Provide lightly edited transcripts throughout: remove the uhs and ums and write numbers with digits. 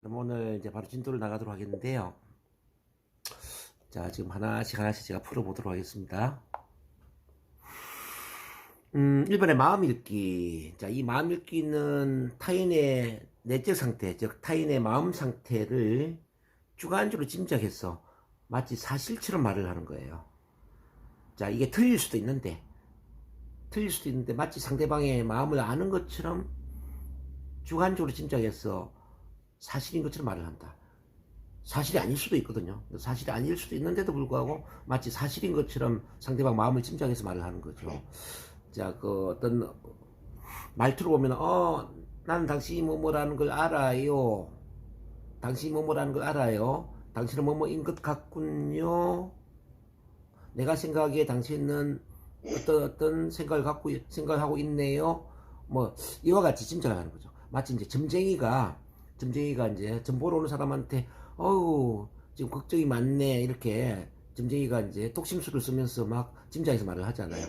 그럼 오늘 이제 바로 진도를 나가도록 하겠는데요. 자, 지금 하나씩 제가 풀어보도록 하겠습니다. 1번의 마음 읽기. 자, 이 마음 읽기는 타인의 내적 상태, 즉 타인의 마음 상태를 주관적으로 짐작해서 마치 사실처럼 말을 하는 거예요. 자, 이게 틀릴 수도 있는데 마치 상대방의 마음을 아는 것처럼 주관적으로 짐작해서 사실인 것처럼 말을 한다. 사실이 아닐 수도 있거든요. 사실이 아닐 수도 있는데도 불구하고 마치 사실인 것처럼 상대방 마음을 짐작해서 말을 하는 거죠. 자, 그 어떤 말투를 보면, 나는 당신이 뭐뭐라는 걸 알아요. 당신이 뭐뭐라는 걸 알아요. 당신은 뭐뭐인 것 같군요. 내가 생각하기에 당신은 어떤 생각을 하고 있네요. 뭐, 이와 같이 짐작을 하는 거죠. 마치 이제 점쟁이가 이제 점 보러 오는 사람한테, 어우, 지금 걱정이 많네. 이렇게 점쟁이가 이제 독심술을 쓰면서 막 짐작해서 말을 하잖아요.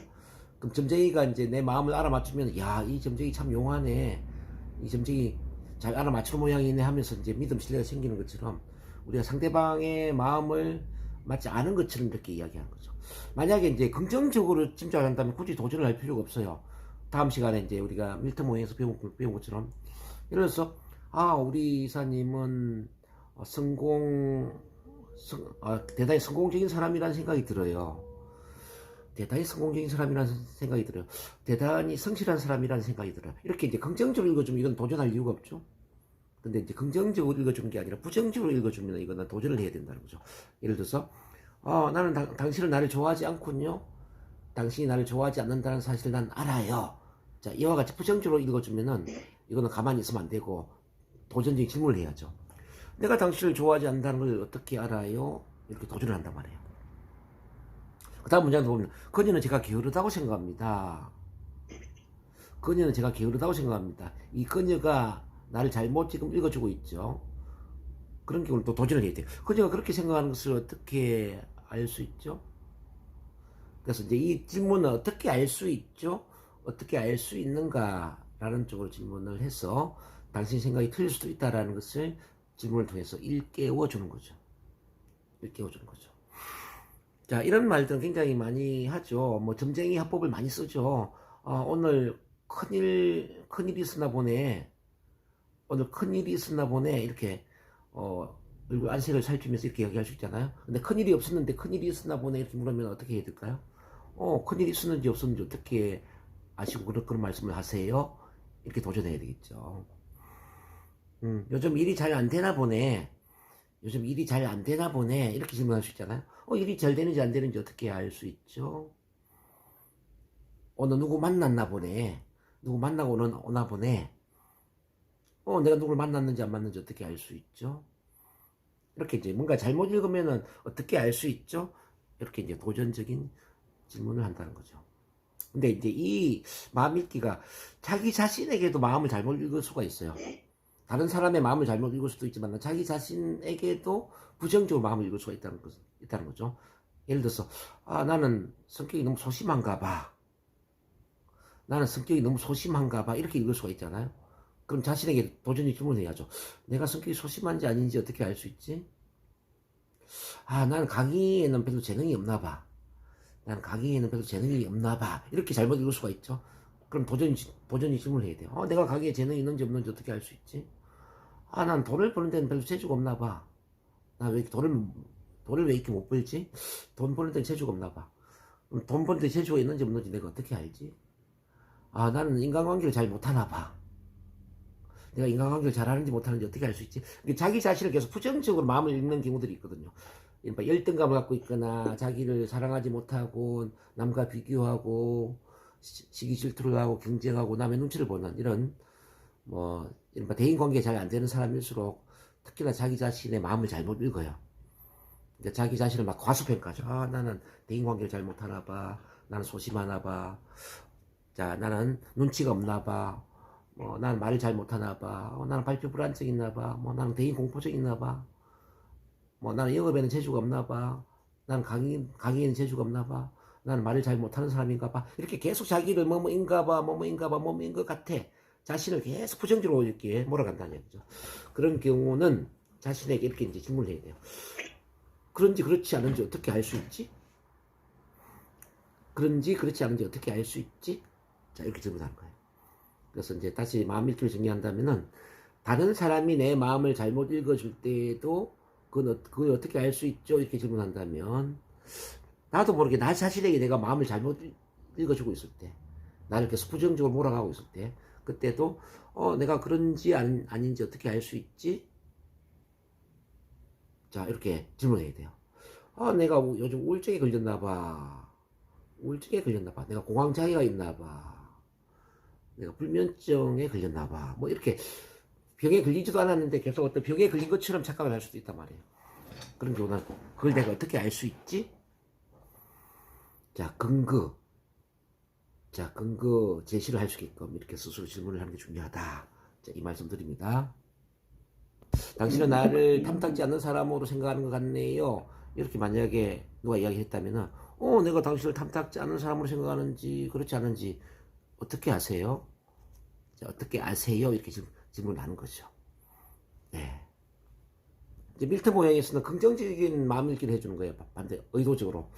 그럼 점쟁이가 이제 내 마음을 알아맞추면, 야, 이 점쟁이 참 용하네. 이 점쟁이 잘 알아맞추는 모양이네 하면서 이제 믿음, 신뢰가 생기는 것처럼 우리가 상대방의 마음을 마치 아는 것처럼 이렇게 이야기하는 거죠. 만약에 이제 긍정적으로 짐작한다면 굳이 도전을 할 필요가 없어요. 다음 시간에 이제 우리가 밀트 모양에서 배운 것처럼. 예를 들어서, 우리 이사님은 대단히 성공적인 사람이라는 생각이 들어요. 대단히 성공적인 사람이라는 생각이 들어요. 대단히 성실한 사람이라는 생각이 들어요. 이렇게 이제 긍정적으로 읽어주면 이건 도전할 이유가 없죠. 근데 이제 긍정적으로 읽어주는 게 아니라 부정적으로 읽어주면 이거는 도전을 해야 된다는 거죠. 예를 들어서, 나는 당신은 나를 좋아하지 않군요. 당신이 나를 좋아하지 않는다는 사실을 난 알아요. 자, 이와 같이 부정적으로 읽어주면은 이거는 가만히 있으면 안 되고 도전적인 질문을 해야죠. 내가 당신을 좋아하지 않는다는 걸 어떻게 알아요? 이렇게 도전을 한단 말이에요. 그 다음 문장도 보면, 그녀는 제가 게으르다고 생각합니다. 그녀는 제가 게으르다고 생각합니다. 이 그녀가 나를 잘못 지금 읽어주고 있죠. 그런 경우는 또 도전을 해야 돼요. 그녀가 그렇게 생각하는 것을 어떻게 알 수 있죠? 그래서 이제 이 질문은 어떻게 알 수 있죠? 어떻게 알 수 있는가? 라는 쪽으로 질문을 해서 당신 생각이 틀릴 수도 있다라는 것을 질문을 통해서 일깨워주는 거죠. 일깨워주는 거죠. 자, 이런 말들은 굉장히 많이 하죠. 뭐, 점쟁이 화법을 많이 쓰죠. 오늘 큰일이 있었나 보네. 오늘 큰일이 있었나 보네. 이렇게, 얼굴 안색을 살피면서 이렇게 얘기할 수 있잖아요. 근데 큰일이 없었는데 큰일이 있었나 보네. 이렇게 물으면 어떻게 해야 될까요? 큰일이 있었는지 없었는지 어떻게 아시고 그런 말씀을 하세요? 이렇게 도전해야 되겠죠. 요즘 일이 잘 안 되나 보네. 요즘 일이 잘 안 되나 보네. 이렇게 질문할 수 있잖아요. 일이 잘 되는지 안 되는지 어떻게 알 수 있죠? 너 누구 만났나 보네. 누구 만나고 오나 보네. 내가 누굴 만났는지 안 만났는지 어떻게 알 수 있죠? 이렇게 이제 뭔가 잘못 읽으면은 어떻게 알 수 있죠? 이렇게 이제 도전적인 질문을 한다는 거죠. 근데 이제 이 마음 읽기가 자기 자신에게도 마음을 잘못 읽을 수가 있어요. 다른 사람의 마음을 잘못 읽을 수도 있지만 자기 자신에게도 부정적으로 마음을 읽을 수가 있다는 거죠. 예를 들어서, 나는 성격이 너무 소심한가 봐. 나는 성격이 너무 소심한가 봐. 이렇게 읽을 수가 있잖아요. 그럼 자신에게 도전히 질문해야죠. 내가 성격이 소심한지 아닌지 어떻게 알 수 있지? 나는 강의에는 별로 재능이 없나 봐. 나는 강의에는 별로 재능이 없나 봐. 이렇게 잘못 읽을 수가 있죠. 그럼 도전히 질문을 해야 돼요. 내가 강의에 재능이 있는지 없는지 어떻게 알 수 있지? 난 돈을 버는 데는 별로 재주가 없나 봐. 나 왜 돈을 왜 이렇게 못 벌지? 돈 버는 데는 재주가 없나 봐. 그럼 돈 버는 데 재주가 있는지 없는지 내가 어떻게 알지? 나는 인간관계를 잘 못하나 봐. 내가 인간관계를 잘하는지 못하는지 어떻게 알 수 있지? 자기 자신을 계속 부정적으로 마음을 읽는 경우들이 있거든요. 열등감을 갖고 있거나 자기를 사랑하지 못하고 남과 비교하고 시기 질투를 하고 경쟁하고 남의 눈치를 보는 이런 대인관계가 잘 안 되는 사람일수록 특히나 자기 자신의 마음을 잘못 읽어요. 자기 자신을 막 과소평가하죠. 나는 대인관계를 잘 못하나 봐. 나는 소심하나 봐. 자, 나는 눈치가 없나 봐. 나는 말을 잘 못하나 봐. 나는 발표 불안증 있나 봐. 나는 대인 공포증 있나 봐. 나는 영업에는 재주가 없나 봐. 나는 강의에는 재주가 없나 봐. 나는 말을 잘 못하는 사람인가 봐. 이렇게 계속 자기를 뭐뭐인가 봐, 뭐뭐인가 봐, 뭐뭐인 것 같아. 자신을 계속 부정적으로 이렇게 몰아간다는 얘기죠. 그런 경우는 자신에게 이렇게 이제 질문을 해야 돼요. 그런지 그렇지 않은지 어떻게 알 수 있지? 그런지 그렇지 않은지 어떻게 알 수 있지? 자, 이렇게 질문하는 거예요. 그래서 이제 다시 마음 읽기를 정리한다면은, 다른 사람이 내 마음을 잘못 읽어줄 때에도 그걸 어떻게 알 수 있죠? 이렇게 질문한다면, 나도 모르게 나 자신에게 내가 마음을 잘못 읽어주고 있을 때, 나를 계속 부정적으로 몰아가고 있을 때, 그때도 내가 그런지 아닌지 어떻게 알 수 있지? 자, 이렇게 질문해야 돼요. 내가 요즘 우울증에 걸렸나 봐. 우울증에 걸렸나 봐. 내가 공황장애가 있나 봐. 내가 불면증에 걸렸나 봐. 뭐 이렇게 병에 걸리지도 않았는데 계속 어떤 병에 걸린 것처럼 착각을 할 수도 있단 말이에요. 그런 경우는 그걸 내가 어떻게 알 수 있지? 자, 근거 제시를 할 수 있게끔 이렇게 스스로 질문을 하는 게 중요하다. 자, 이 말씀 드립니다. 당신은 나를 탐탁지 않는 사람으로 생각하는 것 같네요. 이렇게 만약에 누가 이야기했다면은, 내가 당신을 탐탁지 않은 사람으로 생각하는지 그렇지 않은지 어떻게 아세요? 자, 어떻게 아세요? 이렇게 질문을 하는 거죠. 네. 이제 밀트 모양에서는 긍정적인 마음 읽기를 해주는 거예요. 반대, 의도적으로.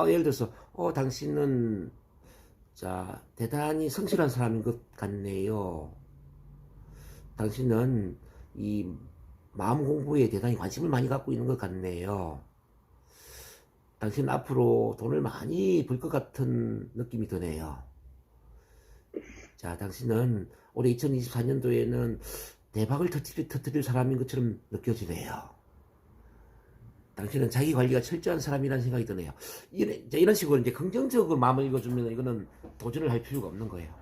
예를 들어서, 당신은, 자, 대단히 성실한 사람인 것 같네요. 당신은 이 마음 공부에 대단히 관심을 많이 갖고 있는 것 같네요. 당신은 앞으로 돈을 많이 벌 것 같은 느낌이 드네요. 자, 당신은 올해 2024년도에는 대박을 터뜨릴 사람인 것처럼 느껴지네요. 당신은 자기 관리가 철저한 사람이라는 생각이 드네요. 이런 식으로 이제 긍정적으로 마음을 읽어주면 이거는 도전을 할 필요가 없는 거예요.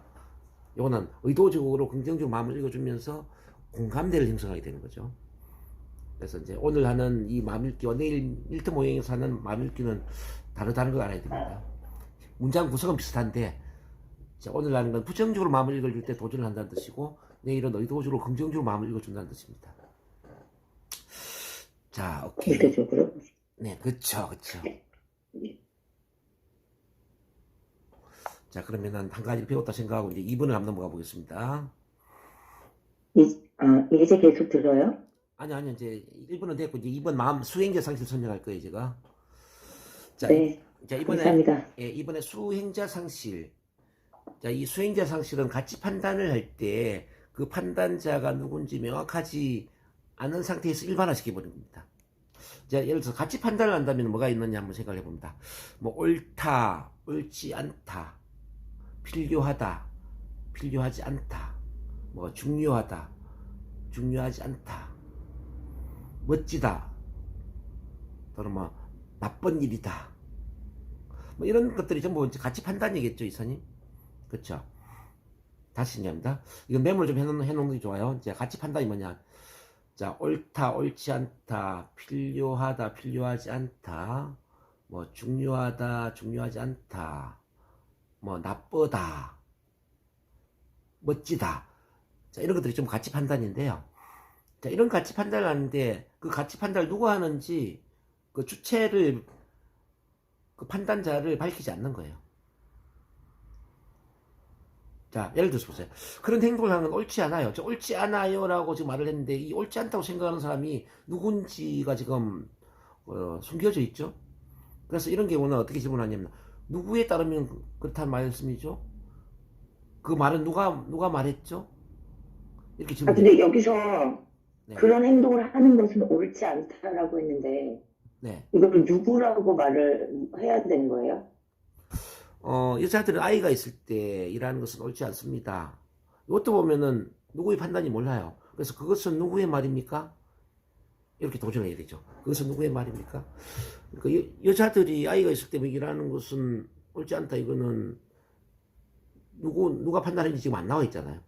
이거는 의도적으로 긍정적으로 마음을 읽어주면서 공감대를 형성하게 되는 거죠. 그래서 이제 오늘 하는 이 마음 읽기와 내일 밀트 모양에서 하는 마음 읽기는 다르다는 걸 알아야 됩니다. 문장 구성은 비슷한데, 자, 오늘 하는 건 부정적으로 마음을 읽어줄 때 도전을 한다는 뜻이고, 내일은 의도적으로 긍정적으로 마음을 읽어준다는 뜻입니다. 자, 오케이. 의도적으로? 네, 그쵸. 자, 그러면은 한 가지를 배웠다 생각하고 이제 2번을 한번 넘어가 보겠습니다. 이제 계속 들어요? 아니, 이제 1번은 됐고, 이제 2번 마음 수행자 상실 설명할 거예요, 제가. 자, 네, 감사합니다. 이번에 수행자 상실. 자, 이 수행자 상실은 가치 판단을 할 때 그 판단자가 누군지 명확하지 않은 상태에서 일반화시켜 버린 겁니다. 자, 예를 들어서 가치 판단을 한다면 뭐가 있느냐 한번 생각해 봅니다. 뭐 옳다, 옳지 않다, 필요하다, 필요하지 않다, 뭐 중요하다, 중요하지 않다, 멋지다, 또는 뭐 나쁜 일이다. 뭐 이런 것들이 전부 가치 판단이겠죠, 이사님? 그렇죠? 다시 얘기합니다. 이건 메모를 좀 해놓는 게 좋아요. 이제 가치 판단이 뭐냐? 자, 옳다, 옳지 않다, 필요하다, 필요하지 않다, 뭐 중요하다, 중요하지 않다, 뭐 나쁘다, 멋지다. 자, 이런 것들이 좀 가치 판단인데요. 자, 이런 가치 판단을 하는데 그 가치 판단을 누가 하는지 그 주체를, 그 판단자를 밝히지 않는 거예요. 자, 예를 들어서 보세요. 그런 행동을 하는 건 옳지 않아요. 저 옳지 않아요 라고 지금 말을 했는데, 이 옳지 않다고 생각하는 사람이 누군지가 지금 숨겨져 있죠. 그래서 이런 경우는 어떻게 질문하냐면, 누구에 따르면 그렇다는 말씀이죠? 그 말은 누가 말했죠? 이렇게 질문해요. 근데 여기서 네. 그런 행동을 하는 것은 옳지 않다라고 했는데, 네. 이걸 누구라고 말을 해야 되는 거예요? 여자들은 아이가 있을 때 일하는 것은 옳지 않습니다. 이것도 보면은 누구의 판단이 몰라요. 그래서 그것은 누구의 말입니까? 이렇게 도전해야 되죠. 그것은 누구의 말입니까? 그러니까 여자들이 아이가 있을 때 일하는 것은 옳지 않다. 이거는 누가 판단했는지 지금 안 나와 있잖아요.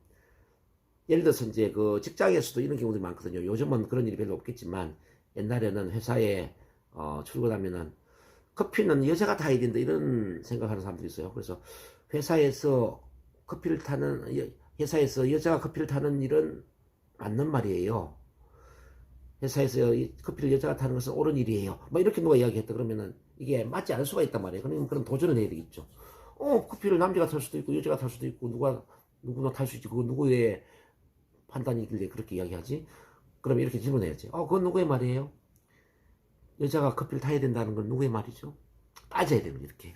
예를 들어서 이제 그 직장에서도 이런 경우들이 많거든요. 요즘은 그런 일이 별로 없겠지만, 옛날에는 회사에 출근하면은 커피는 여자가 타야 된다 이런 생각하는 사람들이 있어요. 그래서 회사에서 여자가 커피를 타는 일은 맞는 말이에요. 회사에서 커피를 여자가 타는 것은 옳은 일이에요. 뭐 이렇게 누가 이야기했다 그러면은 이게 맞지 않을 수가 있단 말이에요. 그러면 그런 도전을 해야 되겠죠. 커피를 남자가 탈 수도 있고 여자가 탈 수도 있고 누가 누구나 탈 수 있지. 그거 누구의 판단이길래 그렇게 이야기하지? 그럼 이렇게 질문해야지. 그건 누구의 말이에요? 여자가 커피를 타야 된다는 건 누구의 말이죠? 따져야 됩니다, 이렇게.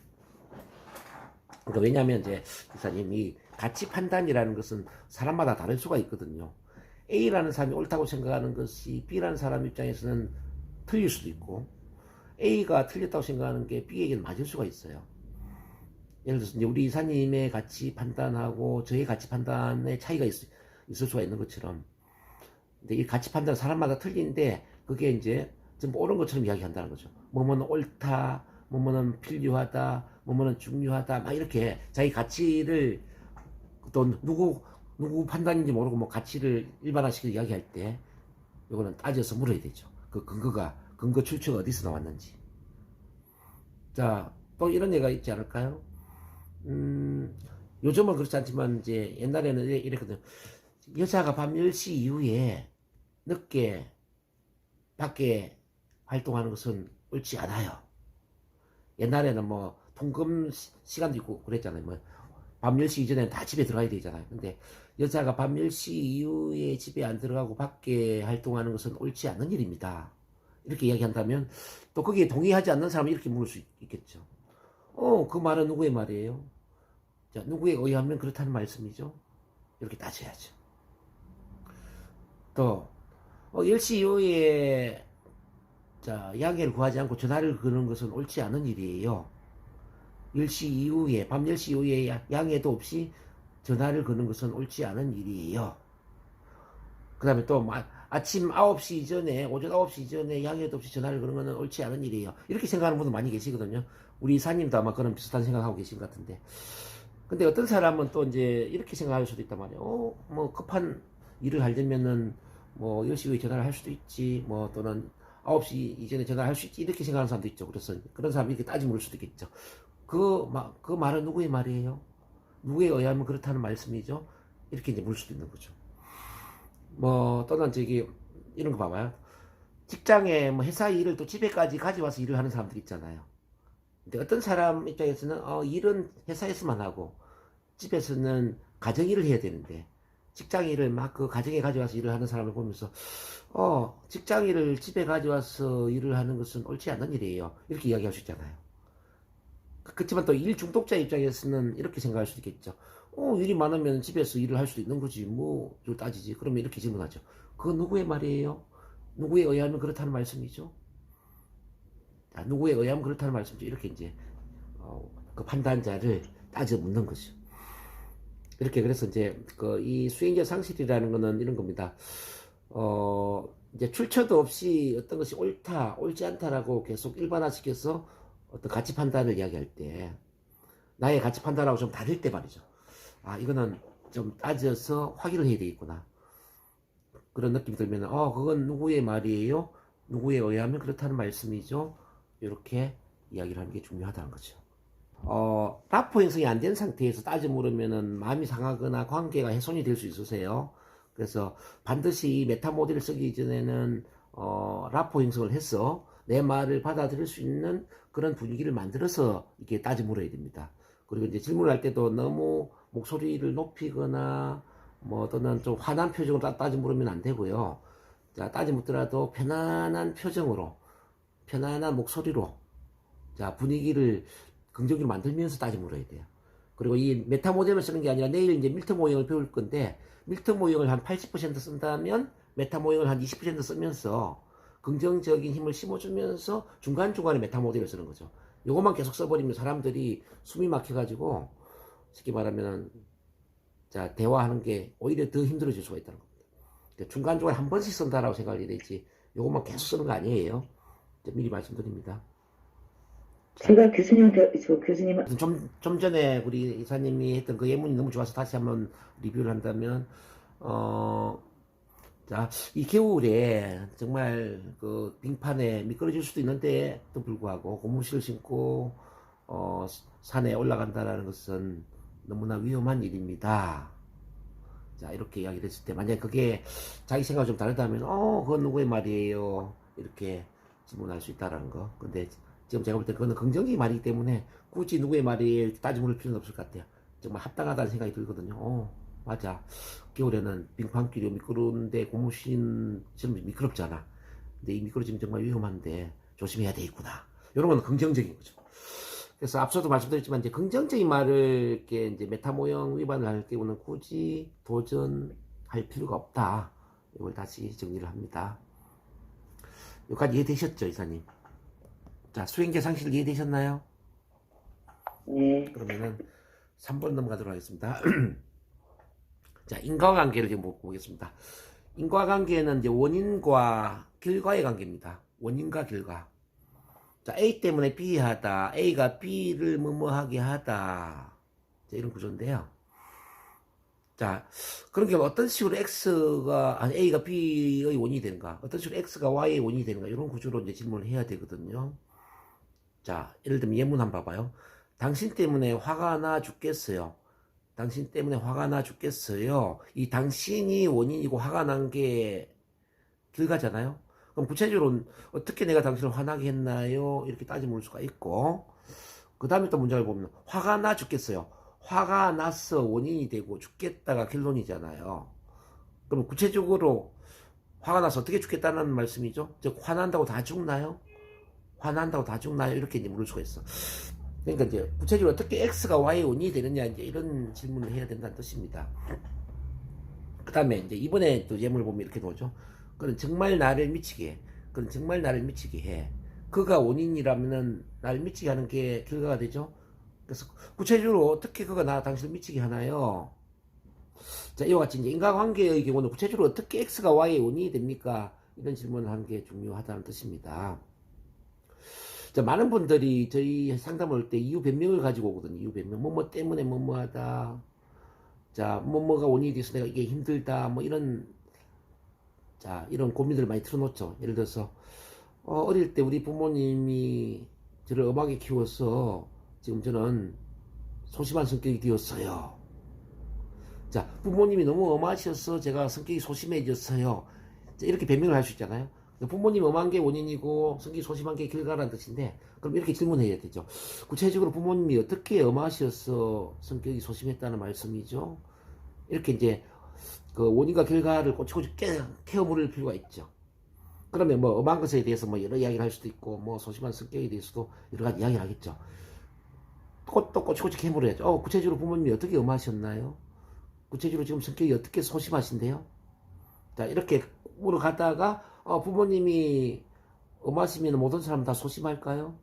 그러니까 왜냐하면 이제 기사님이 가치 판단이라는 것은 사람마다 다를 수가 있거든요. A라는 사람이 옳다고 생각하는 것이 B라는 사람 입장에서는 틀릴 수도 있고, A가 틀렸다고 생각하는 게 B에게는 맞을 수가 있어요. 예를 들어서 이제 우리 이사님의 가치 판단하고 저의 가치 판단의 차이가 있을 수가 있는 것처럼, 근데 이 가치 판단은 사람마다 틀린데 그게 이제 전부 옳은 것처럼 이야기한다는 거죠. 뭐뭐는 옳다, 뭐뭐는 필요하다, 뭐뭐는 중요하다, 막 이렇게 자기 가치를 또 누구 판단인지 모르고 뭐 가치를 일반화시켜서 이야기할 때 이거는 따져서 물어야 되죠. 그 근거 출처가 어디서 나왔는지. 자, 또 이런 얘기가 있지 않을까요? 요즘은 그렇지 않지만 이제 옛날에는 이랬거든요. 여자가 밤 10시 이후에 늦게 밖에 활동하는 것은 옳지 않아요. 옛날에는 뭐 통금 시간도 있고 그랬잖아요. 뭐 밤 10시 이전에는 다 집에 들어가야 되잖아요. 근데 여자가 밤 10시 이후에 집에 안 들어가고 밖에 활동하는 것은 옳지 않은 일입니다. 이렇게 이야기한다면 또 거기에 동의하지 않는 사람은 이렇게 물을 수 있겠죠. 그 말은 누구의 말이에요? 자, 누구에 의하면 그렇다는 말씀이죠? 이렇게 따져야죠. 또 10시 이후에 자, 양해를 구하지 않고 전화를 거는 것은 옳지 않은 일이에요. 10시 이후에, 밤 10시 이후에 양해도 없이 전화를 거는 것은 옳지 않은 일이에요. 그 다음에 또 아침 9시 이전에, 오전 9시 이전에 양해도 없이 전화를 거는 것은 옳지 않은 일이에요. 이렇게 생각하는 분들 많이 계시거든요. 우리 이사님도 아마 그런 비슷한 생각하고 계신 것 같은데. 근데 어떤 사람은 또 이제 이렇게 생각할 수도 있단 말이에요. 뭐 급한 일을 하려면은 뭐 10시 후에 전화를 할 수도 있지. 뭐 또는 9시 이전에 전화를 할 수 있지. 이렇게 생각하는 사람도 있죠. 그래서 그런 사람이 이렇게 따지고 물을 수도 있겠죠. 그 말은 누구의 말이에요? 누구에 의하면 그렇다는 말씀이죠? 이렇게 이제 물 수도 있는 거죠. 뭐 또는 저기 이런 거 봐봐요. 직장에 뭐 회사 일을 또 집에까지 가져와서 일을 하는 사람들 있잖아요. 근데 어떤 사람 입장에서는 일은 회사에서만 하고 집에서는 가정 일을 해야 되는데 직장 일을 막 그 가정에 가져와서 일을 하는 사람을 보면서 직장 일을 집에 가져와서 일을 하는 것은 옳지 않은 일이에요. 이렇게 이야기할 수 있잖아요. 그렇지만 또 일 중독자 입장에서는 이렇게 생각할 수도 있겠죠. 일이 많으면 집에서 일을 할 수도 있는 거지. 뭐, 좀 따지지. 그러면 이렇게 질문하죠. 그건 누구의 말이에요? 누구에 의하면 그렇다는 말씀이죠? 누구에 의하면 그렇다는 말씀이죠. 이렇게 이제, 그 판단자를 따져 묻는 거죠. 이렇게 그래서 이제, 이 수행자 상실이라는 거는 이런 겁니다. 이제 출처도 없이 어떤 것이 옳다, 옳지 않다라고 계속 일반화시켜서 어떤 가치 판단을 이야기할 때 나의 가치 판단하고 좀 다를 때 말이죠. 이거는 좀 따져서 확인을 해야 되겠구나. 그런 느낌이 들면 그건 누구의 말이에요? 누구에 의하면 그렇다는 말씀이죠. 이렇게 이야기를 하는 게 중요하다는 거죠. 라포 형성이 안 된 상태에서 따져 물으면은 마음이 상하거나 관계가 훼손이 될 수 있으세요. 그래서 반드시 이 메타 모델을 쓰기 전에는 라포 형성을 해서 내 말을 받아들일 수 있는 그런 분위기를 만들어서 이렇게 따져 물어야 됩니다. 그리고 이제 질문을 할 때도 너무 목소리를 높이거나 뭐 또는 좀 화난 표정으로 따져 물으면 안 되고요. 자, 따져 묻더라도 편안한 표정으로, 편안한 목소리로, 자, 분위기를 긍정적으로 만들면서 따져 물어야 돼요. 그리고 이 메타 모델을 쓰는 게 아니라 내일 이제 밀트 모형을 배울 건데 밀트 모형을 한 80% 쓴다면 메타 모형을 한 20% 쓰면서 긍정적인 힘을 심어주면서 중간중간에 메타 모델을 쓰는 거죠. 요것만 계속 써버리면 사람들이 숨이 막혀가지고 쉽게 말하면 자 대화하는 게 오히려 더 힘들어질 수가 있다는 겁니다. 그러니까 중간중간에 한 번씩 쓴다라고 생각을 해야 되지 요것만 계속 쓰는 거 아니에요. 미리 말씀드립니다. 제가 교수님 좀 전에 우리 이사님이 했던 그 예문이 너무 좋아서 다시 한번 리뷰를 한다면, 자, 이 겨울에 정말 그 빙판에 미끄러질 수도 있는데도 불구하고 고무신을 신고, 산에 올라간다는 것은 너무나 위험한 일입니다. 자, 이렇게 이야기를 했을 때, 만약에 그게 자기 생각이 좀 다르다면, 그건 누구의 말이에요? 이렇게 질문할 수 있다는 거. 근데 지금 제가 볼 때 그거는 긍정적인 말이기 때문에 굳이 누구의 말이 따져 물을 필요는 없을 것 같아요. 정말 합당하다는 생각이 들거든요. 맞아. 겨울에는 빙판길이 미끄러운데 고무신 지금 미끄럽잖아. 근데 이 미끄러지면 정말 위험한데 조심해야 되겠구나. 이런 건 긍정적인 거죠. 그래서 앞서도 말씀드렸지만 이제 긍정적인 말을 이렇게 이제 메타 모형 위반을 할 경우는 굳이 도전할 필요가 없다. 이걸 다시 정리를 합니다. 여기까지 이해되셨죠, 이사님? 자, 수행계상실 이해되셨나요? 네. 그러면은 3번 넘어가도록 하겠습니다. 자, 인과관계를 지금 보겠습니다. 인과관계는 이제 원인과 결과의 관계입니다. 원인과 결과. 자, A 때문에 B 하다, A가 B를 뭐뭐하게 하다. 자, 이런 구조인데요. 자, 그런 경우 어떤 식으로 A가 B의 원인이 되는가, 어떤 식으로 X가 Y의 원인이 되는가, 이런 구조로 이제 질문을 해야 되거든요. 자, 예를 들면 예문 한번 봐봐요. 당신 때문에 화가 나 죽겠어요. 당신 때문에 화가 나 죽겠어요. 이 당신이 원인이고 화가 난 게 결과잖아요. 그럼 구체적으로 어떻게 내가 당신을 화나게 했나요? 이렇게 따져 볼 수가 있고, 그 다음에 또 문장을 보면 화가 나 죽겠어요. 화가 나서 원인이 되고 죽겠다가 결론이잖아요. 그럼 구체적으로 화가 나서 어떻게 죽겠다는 말씀이죠? 즉 화난다고 다 죽나요? 화난다고 다 죽나요? 이렇게 이제 물을 수가 있어. 그러니까 이제 구체적으로 어떻게 X가 Y의 원인이 되느냐, 이제 이런 질문을 해야 된다는 뜻입니다. 그 다음에 이제 이번에 또 예문을 보면 이렇게 나오죠. 그는 정말 나를 미치게 해. 그는 정말 나를 미치게 해. 그가 원인이라면은 나를 미치게 하는 게 결과가 되죠. 그래서 구체적으로 어떻게 그가 당신을 미치게 하나요? 자, 이와 같이 이제 인과관계의 경우는 구체적으로 어떻게 X가 Y의 원인이 됩니까? 이런 질문을 하는 게 중요하다는 뜻입니다. 자, 많은 분들이 저희 상담을 할 때 이유 변명을 가지고 오거든요. 이유 변명. 뭐뭐 때문에 뭐뭐하다. 자, 뭐뭐가 원인이 돼서 내가 이게 힘들다. 뭐 이런, 자, 이런 고민들을 많이 틀어놓죠. 예를 들어서, 어릴 때 우리 부모님이 저를 엄하게 키워서 지금 저는 소심한 성격이 되었어요. 자, 부모님이 너무 엄하셔서 제가 성격이 소심해졌어요. 자, 이렇게 변명을 할 수 있잖아요. 부모님 엄한 게 원인이고 성격이 소심한 게 결과라는 뜻인데, 그럼 이렇게 질문해야 되죠. 구체적으로 부모님이 어떻게 엄하셔서 성격이 소심했다는 말씀이죠? 이렇게 이제 그 원인과 결과를 꼬치꼬치 케어 물을 필요가 있죠. 그러면 뭐 엄한 것에 대해서 뭐 여러 이야기를 할 수도 있고, 뭐 소심한 성격에 대해서도 여러 가지 이야기를 하겠죠. 또 꼬치꼬치 캐물어야죠. 구체적으로 부모님이 어떻게 엄하셨나요? 구체적으로 지금 성격이 어떻게 소심하신데요? 자, 이렇게 물어가다가 부모님이 엄하시면 모든 사람은 다 소심할까요?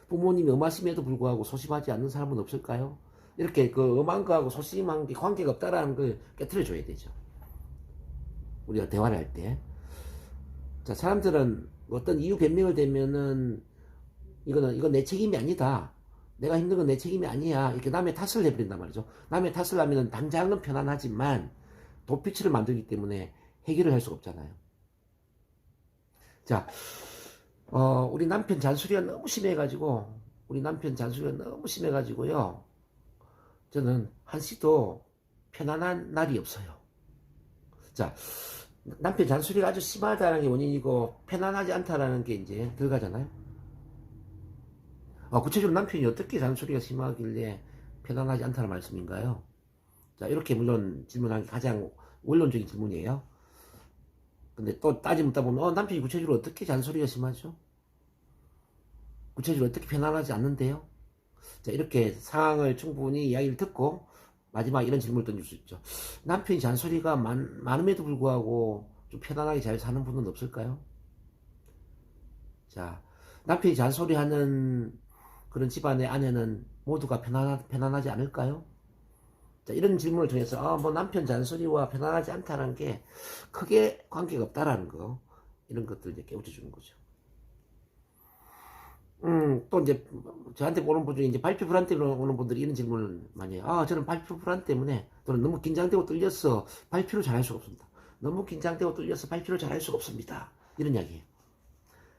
부모님이 엄하심에도 불구하고 소심하지 않는 사람은 없을까요? 이렇게 그 엄한 거하고 소심한 게 관계가 없다라는 걸 깨트려줘야 되죠. 우리가 대화를 할 때. 자, 사람들은 어떤 이유 변명을 대면은 이건 내 책임이 아니다. 내가 힘든 건 내 책임이 아니야. 이렇게 남의 탓을 해버린단 말이죠. 남의 탓을 하면은 당장은 편안하지만 도피처를 만들기 때문에 해결을 할 수가 없잖아요. 자, 우리 남편 잔소리가 너무 심해가지고요. 저는 한시도 편안한 날이 없어요. 자, 남편 잔소리가 아주 심하다는 게 원인이고 편안하지 않다라는 게 이제 결과잖아요. 구체적으로 남편이 어떻게 잔소리가 심하길래 편안하지 않다는 말씀인가요? 자, 이렇게 물론 질문하기 가장 원론적인 질문이에요. 근데 또 따지면 보면 남편이 구체적으로 어떻게 잔소리가 심하죠? 구체적으로 어떻게 편안하지 않는데요? 자, 이렇게 상황을 충분히 이야기를 듣고 마지막 이런 질문을 던질 수 있죠. 남편이 잔소리가 많음에도 불구하고 좀 편안하게 잘 사는 분은 없을까요? 자, 남편이 잔소리하는 그런 집안의 아내는 모두가 편안하지 않을까요? 자, 이런 질문을 통해서 뭐 남편 잔소리와 편안하지 않다는 게 크게 관계가 없다라는 거, 이런 것들 이제 깨우쳐 주는 거죠. 또 이제 저한테 오는 분 중에 이제 발표 불안 때문에 오는 분들이 이런 질문을 많이 해요. 저는 발표 불안 때문에 또는 너무 긴장되고 떨려서 발표를 잘할 수가 없습니다. 너무 긴장되고 떨려서 발표를 잘할 수가 없습니다. 이런 이야기예요.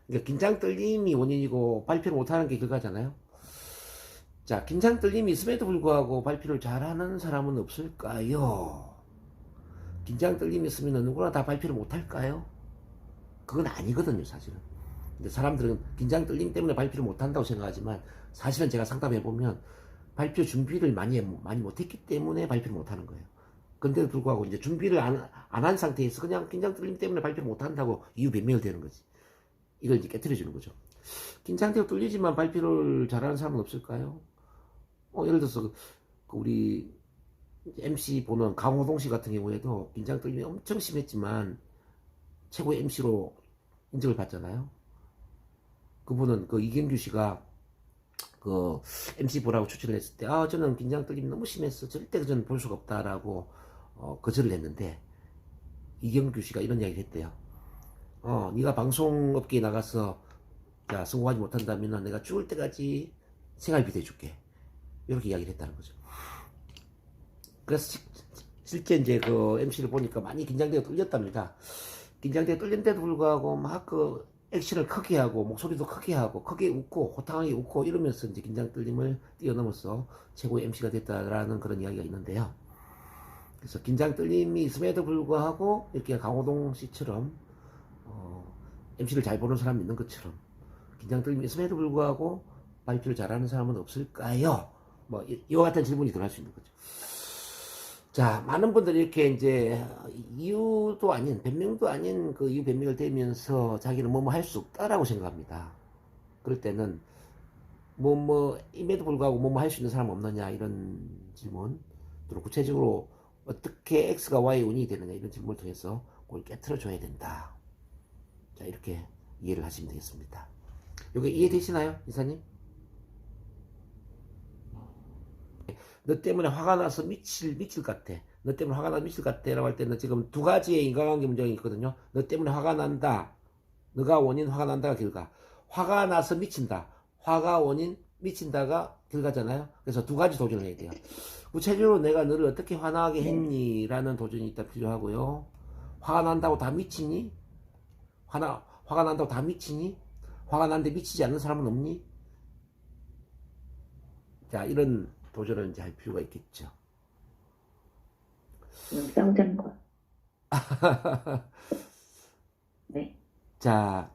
그러니까 긴장 떨림이 원인이고 발표를 못하는 게 결과잖아요. 자, 긴장 떨림이 있음에도 불구하고 발표를 잘하는 사람은 없을까요? 긴장 떨림이 있으면 누구나 다 발표를 못할까요? 그건 아니거든요, 사실은. 근데 사람들은 긴장 떨림 때문에 발표를 못한다고 생각하지만 사실은 제가 상담해보면 발표 준비를 많이 못했기 때문에 발표를 못하는 거예요. 근데도 불구하고 이제 준비를 안 한 상태에서 그냥 긴장 뚫림 때문에 발표를 못 한다고 이유 변명을 되는 거지. 이걸 이제 깨트려 주는 거죠. 긴장되고 뚫리지만 발표를 잘하는 사람은 없을까요? 예를 들어서 우리 MC 보는 강호동 씨 같은 경우에도 긴장 뚫림이 엄청 심했지만 최고의 MC로 인정을 받잖아요. 그분은 그 이경규 씨가 그 MC 보라고 추천을 했을 때, 저는 긴장 떨림이 너무 심했어. 절대 저는 볼 수가 없다라고 거절을 했는데, 이경규 씨가 이런 이야기를 했대요. 네가 방송업계에 나가서 자, 성공하지 못한다면 내가 죽을 때까지 생활비 대줄게. 이렇게 이야기를 했다는 거죠. 그래서 실제 이제 그 MC를 보니까 많이 긴장되고 떨렸답니다. 긴장되고 떨린데도 불구하고 막 그 액션을 크게 하고 목소리도 크게 하고 크게 웃고 호탕하게 웃고 이러면서 이제 긴장 떨림을 뛰어넘어서 최고의 MC가 됐다라는 그런 이야기가 있는데요. 그래서 긴장 떨림이 있음에도 불구하고 이렇게 강호동 씨처럼 MC를 잘 보는 사람이 있는 것처럼 긴장 떨림이 있음에도 불구하고 발표를 잘하는 사람은 없을까요? 뭐 이와 같은 질문이 들어갈 수 있는 거죠. 자, 많은 분들이 이렇게 이제 이유도 아닌, 변명도 아닌 그 이유 변명을 대면서 자기는 뭐뭐 할 수 없다라고 생각합니다. 그럴 때는 임에도 불구하고 뭐뭐 할 수 있는 사람 없느냐 이런 질문, 또 구체적으로 어떻게 X가 Y의 운이 되느냐 이런 질문을 통해서 그걸 깨트려 줘야 된다. 자, 이렇게 이해를 하시면 되겠습니다. 이게 이해되시나요, 이사님? 너 때문에 화가 나서 미칠 것 같아. 너 때문에 화가 나서 미칠 것 같아. 라고 할 때는 지금 두 가지의 인간관계 문제가 있거든요. 너 때문에 화가 난다. 너가 원인 화가 난다가 결과. 화가 나서 미친다. 화가 원인 미친다가 결과잖아요. 그래서 두 가지 도전을 해야 돼요. 구체적으로 내가 너를 어떻게 화나게 했니? 라는 도전이 일단 필요하고요. 화가 난다고 다 미치니? 화가 난다고 다 미치니? 화가 난데 미치지 않는 사람은 없니? 자, 이런 도전을 이제 할 필요가 있겠죠. 싸우자는 거. 네. 자,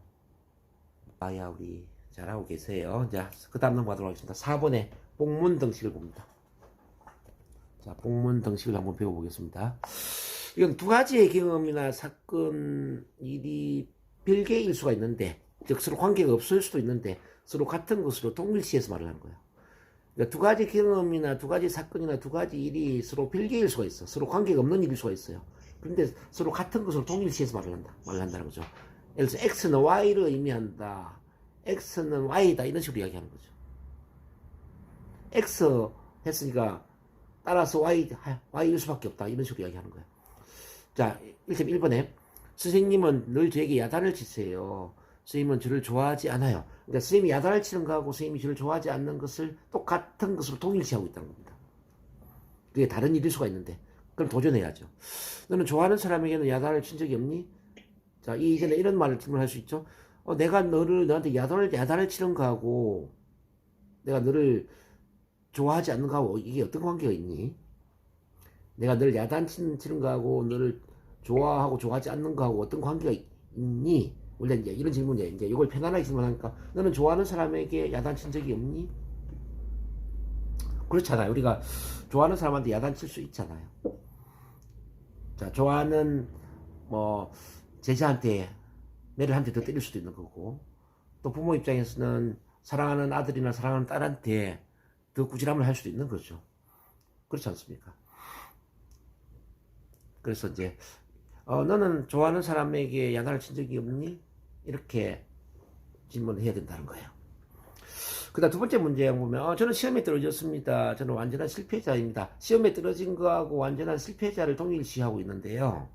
우리 잘하고 계세요. 자, 그 다음 넘어가도록 하겠습니다. 4번에 복문 등식을 봅니다. 자, 복문 등식을 한번 배워보겠습니다. 이건 두 가지의 경험이나 사건, 일이 별개일 수가 있는데, 즉 서로 관계가 없을 수도 있는데 서로 같은 것으로 동일시해서 말을 하는 거예요. 그러니까 두 가지 경험이나 두 가지 사건이나 두 가지 일이 서로 별개일 수가 있어. 서로 관계가 없는 일일 수가 있어요. 그런데 서로 같은 것으로 동일시해서 말을 한다는 거죠. 예를 들어서 X는 Y를 의미한다. X는 Y다. 이런 식으로 이야기하는 거죠. X 했으니까 따라서 Y일 수밖에 없다. 이런 식으로 이야기하는 거예요. 자, 1.1번에 선생님은 늘 저에게 야단을 치세요. 선생님은 저를 좋아하지 않아요. 그러니까 선생님이 야단을 치는 거하고 선생님이 저를 좋아하지 않는 것을 똑같은 것으로 동일시하고 있다는 겁니다. 그게 다른 일일 수가 있는데 그럼 도전해야죠. 너는 좋아하는 사람에게는 야단을 친 적이 없니? 자, 이전에 이런 말을 질문할 수 있죠. 내가 너한테 야단을 치는 거하고 내가 너를 좋아하지 않는 거하고 이게 어떤 관계가 있니? 내가 너를 야단 치는 거하고 너를 좋아하고 좋아하지 않는 거하고 어떤 관계가 있니? 원래 이제 이런 질문이에요. 이제 이걸 편안하게 질문하니까 너는 좋아하는 사람에게 야단 친 적이 없니? 그렇잖아요. 우리가 좋아하는 사람한테 야단 칠 수 있잖아요. 자, 좋아하는 제자한테 매를 한 대 더 때릴 수도 있는 거고, 또 부모 입장에서는 사랑하는 아들이나 사랑하는 딸한테 더 꾸지람을 할 수도 있는 거죠. 그렇지 않습니까? 그래서 이제 너는 좋아하는 사람에게 야단을 친 적이 없니? 이렇게 질문을 해야 된다는 거예요. 그 다음 두 번째 문제 보면 저는 시험에 떨어졌습니다. 저는 완전한 실패자입니다. 시험에 떨어진 거하고 완전한 실패자를 동일시하고 있는데요.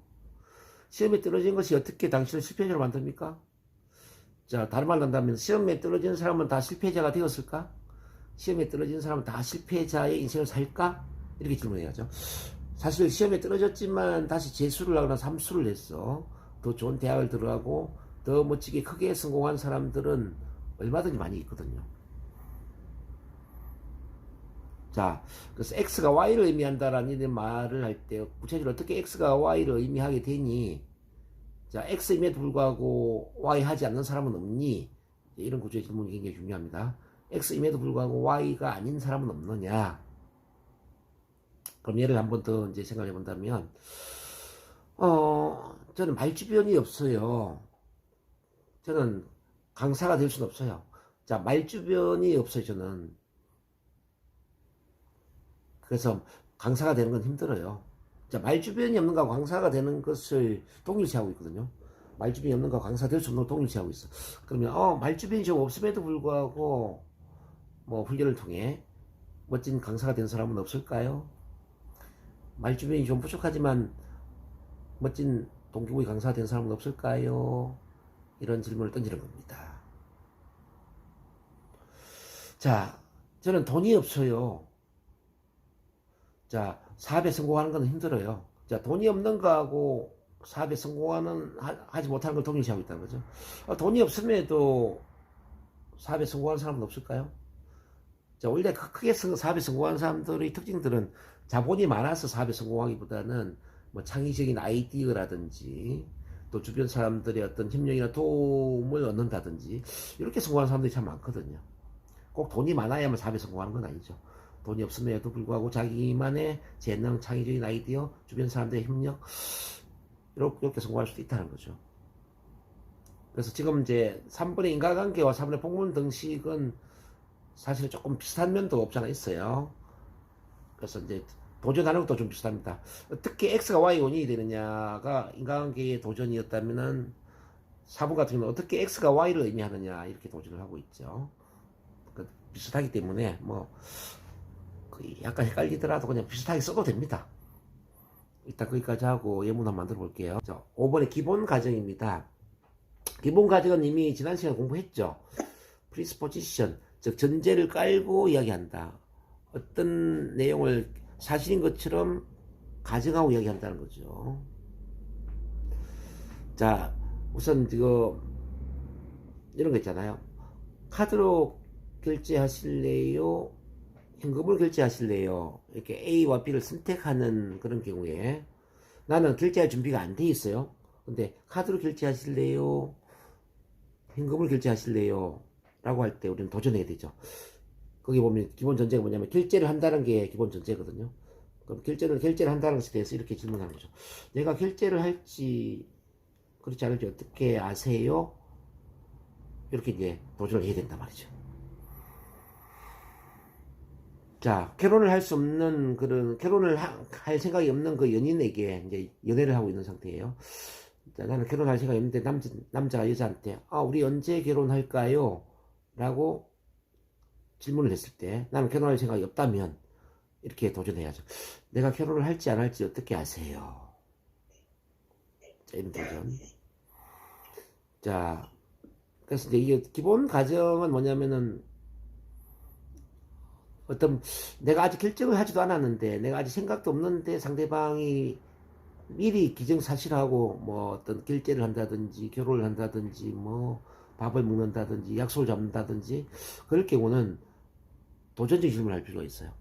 시험에 떨어진 것이 어떻게 당신을 실패자로 만듭니까? 자, 다른 말로 한다면 시험에 떨어진 사람은 다 실패자가 되었을까? 시험에 떨어진 사람은 다 실패자의 인생을 살까? 이렇게 질문해야죠. 사실 시험에 떨어졌지만 다시 재수를 하거나 삼수를 했어. 더 좋은 대학을 들어가고 더 멋지게 크게 성공한 사람들은 얼마든지 많이 있거든요. 자, 그래서 X가 Y를 의미한다라는 말을 할 때 구체적으로 어떻게 X가 Y를 의미하게 되니? 자, X임에도 불구하고 Y 하지 않는 사람은 없니? 이런 구조의 질문이 굉장히 중요합니다. X임에도 불구하고 Y가 아닌 사람은 없느냐? 그럼 예를 한 번 더 이제 생각해 본다면, 저는 말주변이 없어요. 저는 강사가 될 수는 없어요. 자, 말주변이 없어요, 저는. 그래서 강사가 되는 건 힘들어요. 자, 말주변이 없는 거하고 강사가 되는 것을 동일시하고 있거든요. 말주변이 없는 거하고 강사 될 수 없는 걸 동일시하고 있어. 그러면, 말주변이 좀 없음에도 불구하고, 뭐, 훈련을 통해 멋진 강사가 된 사람은 없을까요? 말주변이 좀 부족하지만, 멋진 동기부여 강사가 된 사람은 없을까요? 이런 질문을 던지는 겁니다. 자, 저는 돈이 없어요. 자, 사업에 성공하는 건 힘들어요. 자, 돈이 없는 거하고 사업에 하지 못하는 걸 동일시하고 있다는 거죠. 돈이 없음에도 사업에 성공하는 사람은 없을까요? 자, 원래 크게 사업에 성공하는 사람들의 특징들은 자본이 많아서 사업에 성공하기보다는 뭐 창의적인 아이디어라든지 또 주변 사람들의 어떤 협력이나 도움을 얻는다든지 이렇게 성공하는 사람들이 참 많거든요. 꼭 돈이 많아야만 사업에 성공하는 건 아니죠. 돈이 없음에도 불구하고 자기만의 재능, 창의적인 아이디어, 주변 사람들의 협력 이렇게 성공할 수도 있다는 거죠. 그래서 지금 이제 3번의 인과관계와 4번의 복문 등식은 사실 조금 비슷한 면도 없지 않아 있어요. 그래서 이제 도전하는 것도 좀 비슷합니다. 어떻게 X가 Y 원인이 되느냐가 인과관계의 도전이었다면은 4번 같은 경우는 어떻게 X가 Y를 의미하느냐 이렇게 도전을 하고 있죠. 비슷하기 때문에 뭐 약간 헷갈리더라도 그냥 비슷하게 써도 됩니다. 일단 거기까지 하고 예문 한번 만들어 볼게요. 자, 5번의 기본 가정입니다. 기본 가정은 이미 지난 시간에 공부했죠. 프리스포지션, 즉 전제를 깔고 이야기한다. 어떤 내용을 사실인 것처럼 가정하고 이야기한다는 거죠. 자, 우선 이거 이런 거 있잖아요. 카드로 결제하실래요? 현금으로 결제하실래요? 이렇게 A와 B를 선택하는 그런 경우에 나는 결제할 준비가 안 돼 있어요. 근데 카드로 결제하실래요? 현금으로 결제하실래요? 라고 할 때 우리는 도전해야 되죠. 거기 보면 기본 전제가 뭐냐면 결제를 한다는 게 기본 전제거든요. 그럼 결제를 한다는 것에 대해서 이렇게 질문하는 거죠. 내가 결제를 할지 그렇지 않을지 어떻게 아세요? 이렇게 이제 도전을 해야 된단 말이죠. 자, 결혼을 할 수 없는 결혼을 할 생각이 없는 그 연인에게 이제 연애를 하고 있는 상태예요. 자, 나는 결혼할 생각이 없는데 남자가 여자한테 우리 언제 결혼할까요? 라고 질문을 했을 때 나는 결혼할 생각이 없다면 이렇게 도전해야죠. 내가 결혼을 할지 안 할지 어떻게 아세요? 자, 이런 도전. 자, 그래서 이제 이게 기본 가정은 뭐냐면은 내가 아직 결정을 하지도 않았는데 내가 아직 생각도 없는데 상대방이 미리 기정사실하고 뭐 어떤 결제를 한다든지 결혼을 한다든지 뭐 밥을 먹는다든지 약속을 잡는다든지 그럴 경우는 도전적 질문을 할 필요가 있어요.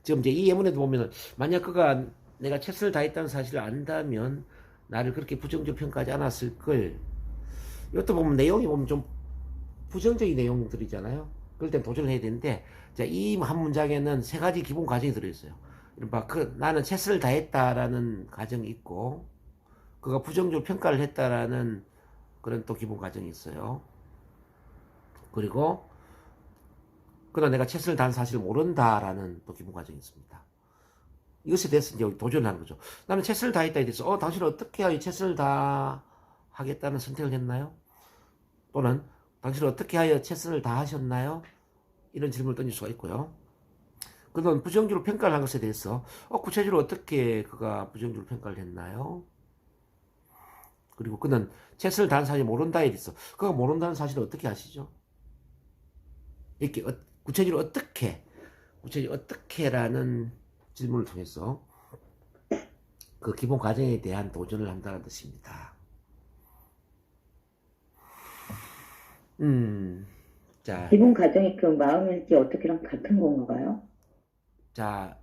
지금 이제 이 예문에도 보면은 만약 그가 내가 최선을 다했다는 사실을 안다면 나를 그렇게 부정적으로 평가하지 않았을 걸. 이것도 보면 내용이 보면 좀 부정적인 내용들이잖아요. 그럴 땐 도전을 해야 되는데 자, 이 한 문장에는 세 가지 기본 가정이 들어있어요. 이른바 나는 최선을 다했다라는 가정이 있고 그가 부정적으로 평가를 했다라는 그런 또 기본 가정이 있어요. 그리고 그러나 내가 최선을 다한 사실을 모른다라는 또 기본 가정이 있습니다. 이것에 대해서 이제 도전하는 거죠. 나는 최선을 다했다에 대해서 당신은 어떻게 하여 최선을 다하겠다는 선택을 했나요? 또는 당신은 어떻게 하여 최선을 다하셨나요? 이런 질문을 던질 수가 있고요. 그는 부정적으로 평가를 한 것에 대해서 구체적으로 어떻게 그가 부정적으로 평가를 했나요? 그리고 그는 최선을 다한 사실을 모른다에 대해서 그가 모른다는 사실을 어떻게 아시죠? 이렇게 구체적으로 어떻게라는 질문을 통해서 그 기본 과정에 대한 도전을 한다는 뜻입니다. 자, 기본 가정이 그 마음일지 어떻게랑 같은 건가요? 자,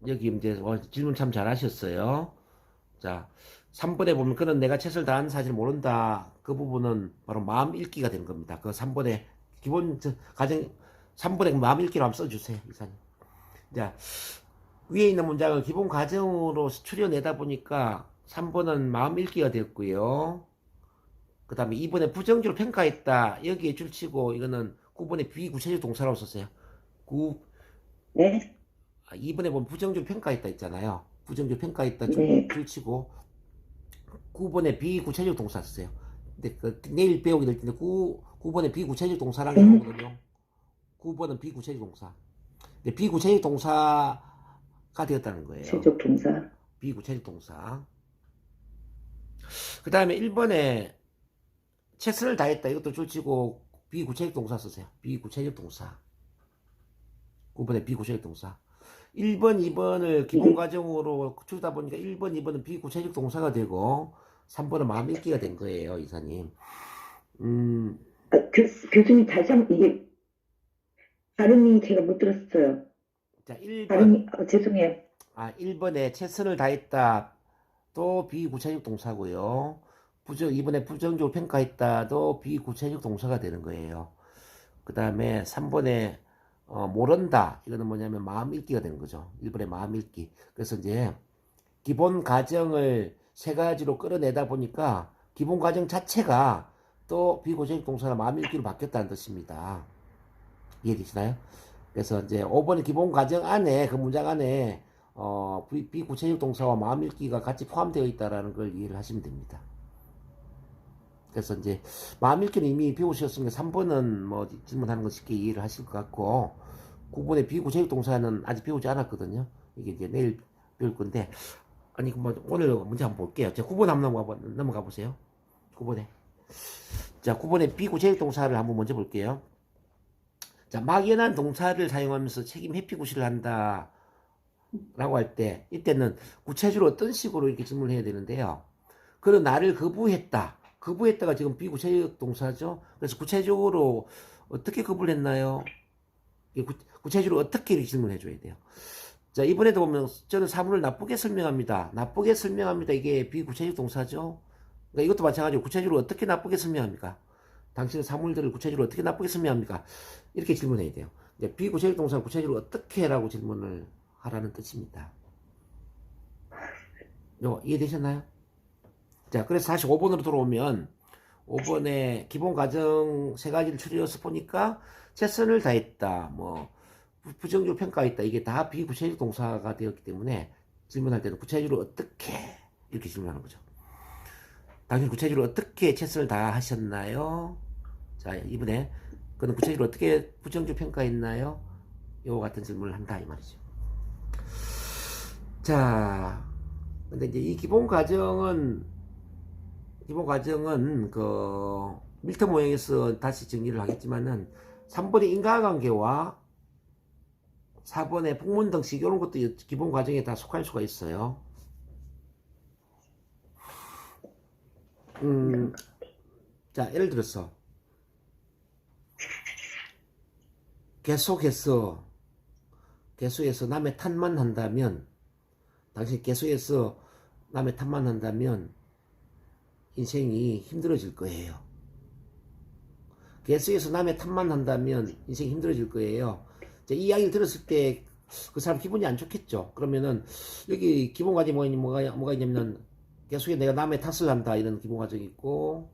여기 이제 질문 참 잘하셨어요. 자, 3번에 보면 그는 내가 최선을 다한 사실을 모른다. 그 부분은 바로 마음 읽기가 되는 겁니다. 그 3번에 기본 가정 3번에 마음 읽기로 한번 써주세요, 이사님. 자, 위에 있는 문장을 기본 과정으로 추려내다 보니까 3번은 마음 읽기가 되었고요. 그 다음에 2번에 부정적으로 평가했다. 여기에 줄치고 이거는 9번에 비구체적 동사라고 썼어요. 네, 2번에 보면 부정적으로 평가했다 있잖아요. 부정적으로 평가했다 네, 줄치고 9번에 비구체적 동사 썼어요. 근데 내일 배우게 될 텐데 9번에 비구체적 동사라는 게 나오거든요. 9번은 비구체적 동사. 근데 비구체적 동사가 되었다는 거예요. 최적 동사. 비구체적 동사. 그 다음에 1번에 최선을 다했다. 이것도 줄치고 비구체적 동사 쓰세요. 비구체적 동사. 9번에 비구체적 동사. 1번, 2번을 기본 이게 과정으로 줄다 보니까 1번, 2번은 비구체적 동사가 되고 3번은 마음 읽기가 된 거예요, 이사님. 교수님 다시 한번 이게 발음이 제가 못 들었어요. 자, 1번. 발음이 죄송해요. 1번에 최선을 다했다. 또 비구체적 동사고요. 2번에 부정적으로 평가했다도 비구체적 동사가 되는 거예요. 그 다음에 3번에 모른다. 이거는 뭐냐면 마음 읽기가 되는 거죠. 1번에 마음 읽기. 그래서 이제 기본 과정을 세 가지로 끌어내다 보니까 기본 과정 자체가 또 비구체적 동사나 마음 읽기로 바뀌었다는 뜻입니다. 이해되시나요? 그래서 이제 5번의 기본 과정 안에 그 문장 안에 비구체적 동사와 마음 읽기가 같이 포함되어 있다라는 걸 이해를 하시면 됩니다. 그래서 이제 마음 읽기는 이미 배우셨으니까 3번은 뭐 질문하는 거 쉽게 이해를 하실 것 같고 9번의 비구체적 동사는 아직 배우지 않았거든요. 이게 이제 내일 배울 건데 아니 뭐 오늘 문제 한번 볼게요. 자, 9번 한번 넘어가 보세요. 9번에 자 9번의 비구체적 동사를 한번 먼저 볼게요. 자, 막연한 동사를 사용하면서 책임 회피 구실을 한다 라고 할 때 이때는 구체적으로 어떤 식으로 이렇게 질문을 해야 되는데요. 그는 나를 거부했다. 거부했다가 지금 비구체적 동사죠. 그래서 구체적으로 어떻게 거부를 했나요? 구체적으로 어떻게 이렇게 질문해 줘야 돼요. 자, 이번에도 보면 저는 사물을 나쁘게 설명합니다. 나쁘게 설명합니다. 이게 비구체적 동사죠. 그러니까 이것도 마찬가지로 구체적으로 어떻게 나쁘게 설명합니까? 당신의 사물들을 구체적으로 어떻게 나쁘게 설명합니까? 이렇게 질문해야 돼요. 비구체적 동사를 구체적으로 어떻게 라고 질문을 하라는 뜻입니다. 이해되셨나요? 자, 그래서 다시 5번으로 돌아오면 5번에 기본 과정 세 가지를 추려서 보니까 최선을 다했다, 뭐 부정적으로 평가했다. 이게 다 비구체적 동사가 되었기 때문에 질문할 때는 구체적으로 어떻게 이렇게 질문하는 거죠. 당신 구체적으로 어떻게 최선을 다하셨나요? 자, 이번에 그는 구체적으로 어떻게 부정적으로 평가했나요? 이와 같은 질문을 한다 이 말이죠. 자, 근데 이제 이 기본 과정은 그 밀터 모형에서 다시 정리를 하겠지만은 3번의 인과관계와 4번의 풍문등식 이런 것도 기본 과정에 다 속할 수가 있어요. 자, 예를 들어서 계속해서 남의 탓만 한다면 당신 계속해서 남의 탓만 한다면 인생이 힘들어질 거예요. 계속해서 남의 탓만 한다면 인생이 힘들어질 거예요. 이 이야기를 들었을 때 그 사람 기분이 안 좋겠죠. 그러면은 여기 기본 과정이 뭐가 있냐면 계속해서 내가 남의 탓을 한다 이런 기본 과정이 있고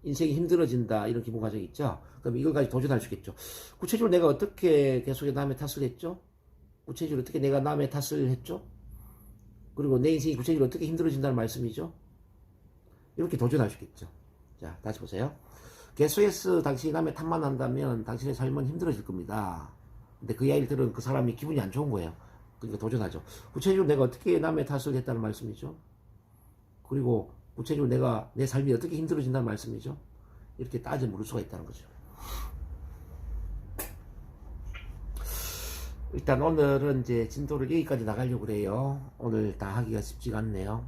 인생이 힘들어진다 이런 기본 과정이 있죠. 그럼 이걸 가지고 도전할 수 있겠죠. 구체적으로 내가 어떻게 계속해서 남의 탓을 했죠? 구체적으로 어떻게 내가 남의 탓을 했죠? 그리고 내 인생이 구체적으로 어떻게 힘들어진다는 말씀이죠? 이렇게 도전할 수 있겠죠. 자, 다시 보세요. 계속해서 당신이 남의 탓만 한다면 당신의 삶은 힘들어질 겁니다. 근데 그 이야기를 들은 그 사람이 기분이 안 좋은 거예요. 그러니까 도전하죠. 구체적으로 내가 어떻게 남의 탓을 했다는 말씀이죠. 그리고 구체적으로 내가 내 삶이 어떻게 힘들어진다는 말씀이죠. 이렇게 따져 물을 수가 있다는 거죠. 일단 오늘은 이제 진도를 여기까지 나가려고 그래요. 오늘 다 하기가 쉽지가 않네요.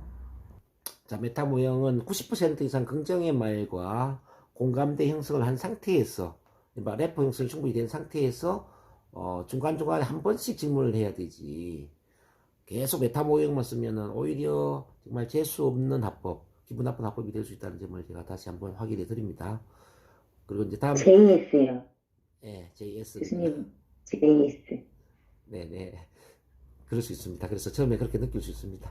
자, 메타 모형은 90% 이상 긍정의 말과 공감대 형성을 한 상태에서, 래퍼 형성이 충분히 된 상태에서 중간중간에 한 번씩 질문을 해야 되지. 계속 메타 모형만 쓰면은 오히려 정말 재수 없는 합법, 기분 나쁜 합법이 될 수 있다는 점을 제가 다시 한번 확인해 드립니다. 그리고 이제 다음 JS요. JS 교수님, JS. 네네. 그럴 수 있습니다. 그래서 처음에 그렇게 느낄 수 있습니다.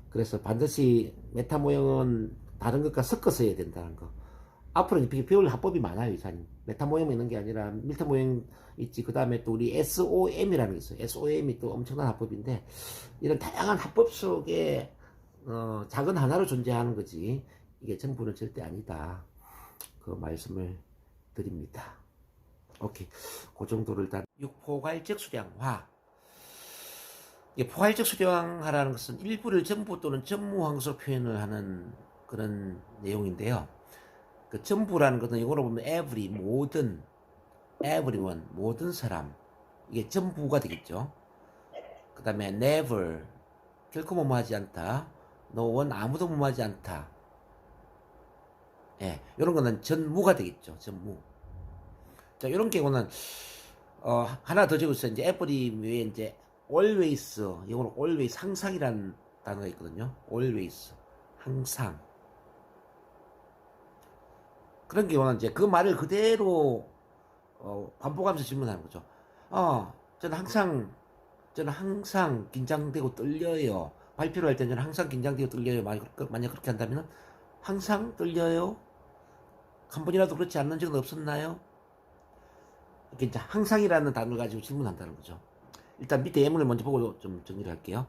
그래서 반드시 메타 모형은 다른 것과 섞어서 해야 된다는 거. 앞으로 이제 배울 합법이 많아요, 이사님. 메타 모형 있는 게 아니라 밀타 모형 있지. 그 다음에 또 우리 SOM이라는 게 있어요. SOM이 또 엄청난 합법인데, 이런 다양한 합법 속에 작은 하나로 존재하는 거지. 이게 전부는 절대 아니다. 그 말씀을 드립니다. 오케이. 그 정도를 일단 육포괄적 수량화. 포괄적 수량화라는 것은 일부를 전부 또는 전무한 것으로 표현을 하는 그런 내용인데요. 그 전부라는 것은 이거로 보면 every, 모든, everyone, 모든 사람. 이게 전부가 되겠죠. 그 다음에 never, 결코 뭐뭐하지 않다. no one, 아무도 뭐뭐하지 않다. 예, 이런 거는 전무가 되겠죠. 전무. 자, 이런 경우는 하나 더 적었어요. 이제 every 외에 이제 always, 이거는 always 항상이라는 단어가 있거든요. always, 항상. 그런 경우는 이제 그 말을 그대로 반복하면서 질문하는 거죠. 저는 항상 긴장되고 떨려요. 발표를 할 때 저는 항상 긴장되고 떨려요. 만약 그렇게 한다면 항상 떨려요. 한 번이라도 그렇지 않는 적은 없었나요? 이렇게 이제 항상이라는 단어를 가지고 질문한다는 거죠. 일단 밑에 예문을 먼저 보고 좀 정리를 할게요.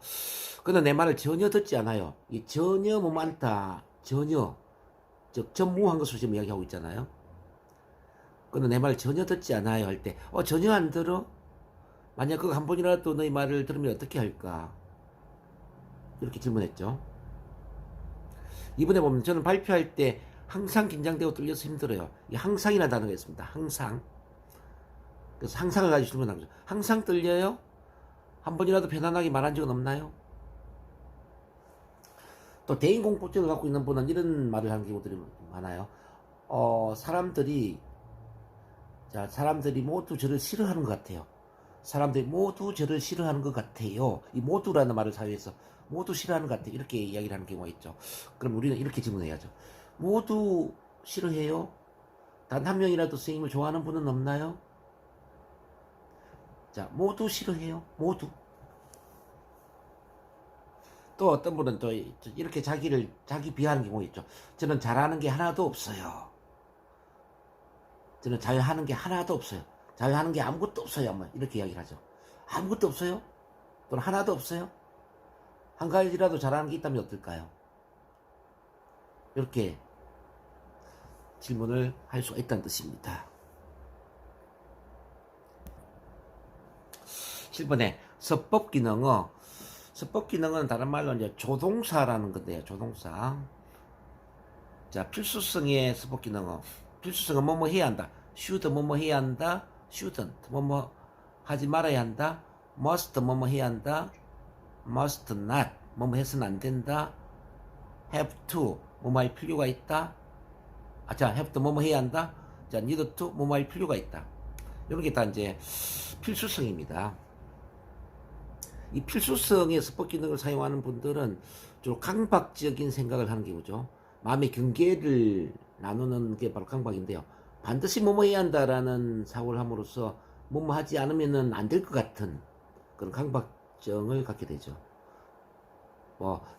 그는 내 말을 전혀 듣지 않아요. 이 전혀 뭐 많다. 전혀. 즉 전무한 것으로 지금 이야기하고 있잖아요. 그는 내 말을 전혀 듣지 않아요 할 때 전혀 안 들어? 만약 그거 한 번이라도 너희 말을 들으면 어떻게 할까? 이렇게 질문했죠. 이번에 보면 저는 발표할 때 항상 긴장되고 떨려서 힘들어요. 이 항상이라는 단어가 있습니다. 항상. 그래서 항상을 가지고 질문한 거죠. 항상 떨려요? 한 번이라도 편안하게 말한 적은 없나요? 또 대인공포증을 갖고 있는 분은 이런 말을 하는 경우들이 많아요. 사람들이 모두 저를 싫어하는 것 같아요. 사람들이 모두 저를 싫어하는 것 같아요. 이 모두라는 말을 사용해서 모두 싫어하는 것 같아요. 이렇게 이야기를 하는 경우가 있죠. 그럼 우리는 이렇게 질문해야죠. 모두 싫어해요? 단 한 명이라도 선생님을 좋아하는 분은 없나요? 자, 모두 싫어해요. 모두. 또 어떤 분은 또 이렇게 자기 비하하는 경우가 있죠. 저는 잘하는 게 하나도 없어요. 저는 잘하는 게 하나도 없어요. 잘하는 게 아무것도 없어요. 뭐 이렇게 이야기를 하죠. 아무것도 없어요? 또는 하나도 없어요? 한 가지라도 잘하는 게 있다면 어떨까요? 이렇게 질문을 할 수가 있다는 뜻입니다. 7번에 서법 기능은 다른 말로 이제 조동사라는 건데요. 조동사. 자, 필수성의 서법 기능은 필수성은 뭐뭐 해야 한다. should 뭐뭐 해야 한다. shouldn't 뭐뭐 하지 말아야 한다. must 뭐뭐 해야 한다. must not 뭐뭐 해서는 안 된다. have to 뭐뭐 할 필요가 있다. 자, have to 뭐뭐 해야 한다. 자, need to 뭐뭐 할 필요가 있다. 이런 게 다 이제 필수성입니다. 이 필수성의 서법 기능을 사용하는 분들은 주로 강박적인 생각을 하는 경우죠. 마음의 경계를 나누는 게 바로 강박인데요. 반드시 뭐뭐 해야 한다라는 사고를 함으로써 뭐뭐 하지 않으면 안 될 것 같은 그런 강박증을 갖게 되죠.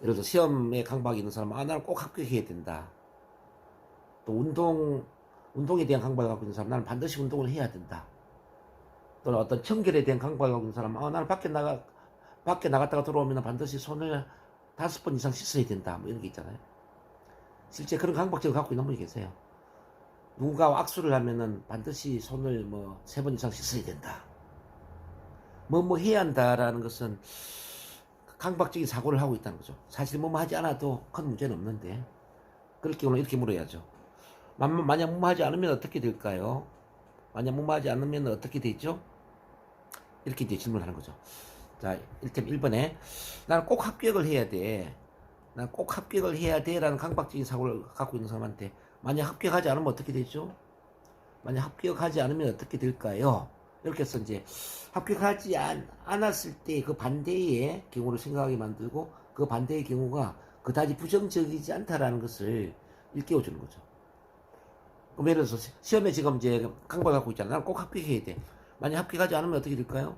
예를 들어 시험에 강박이 있는 사람은 나는 꼭 합격해야 된다. 또 운동에 대한 강박을 갖고 있는 사람은 나는 반드시 운동을 해야 된다. 또는 어떤 청결에 대한 강박을 갖고 있는 사람은 나는 밖에 나갔다가 들어오면 반드시 손을 5번 이상 씻어야 된다. 뭐 이런 게 있잖아요. 실제 그런 강박증을 갖고 있는 분이 계세요. 누군가와 악수를 하면은 반드시 손을 3번 이상 씻어야 된다. 뭐 해야 한다라는 것은 강박적인 사고를 하고 있다는 거죠. 사실 뭐 하지 않아도 큰 문제는 없는데, 그럴 경우는 이렇게 물어야죠. 만약 뭐 하지 않으면 어떻게 될까요? 만약 뭐 하지 않으면 어떻게 되죠? 이렇게 이제 질문하는 거죠. 자, 1번에 나는 꼭 합격을 해야 돼. 난 꼭 합격을 해야 돼 라는 강박적인 사고를 갖고 있는 사람한테 만약 합격하지 않으면 어떻게 되죠? 만약 합격하지 않으면 어떻게 될까요? 이렇게 해서 이제 합격하지 않았을 때 그 반대의 경우를 생각하게 만들고 그 반대의 경우가 그다지 부정적이지 않다라는 것을 일깨워주는 거죠. 그럼 예를 들어서 시험에 지금 이제 강박을 갖고 있잖아. 나는 꼭 합격해야 돼. 만약 합격하지 않으면 어떻게 될까요?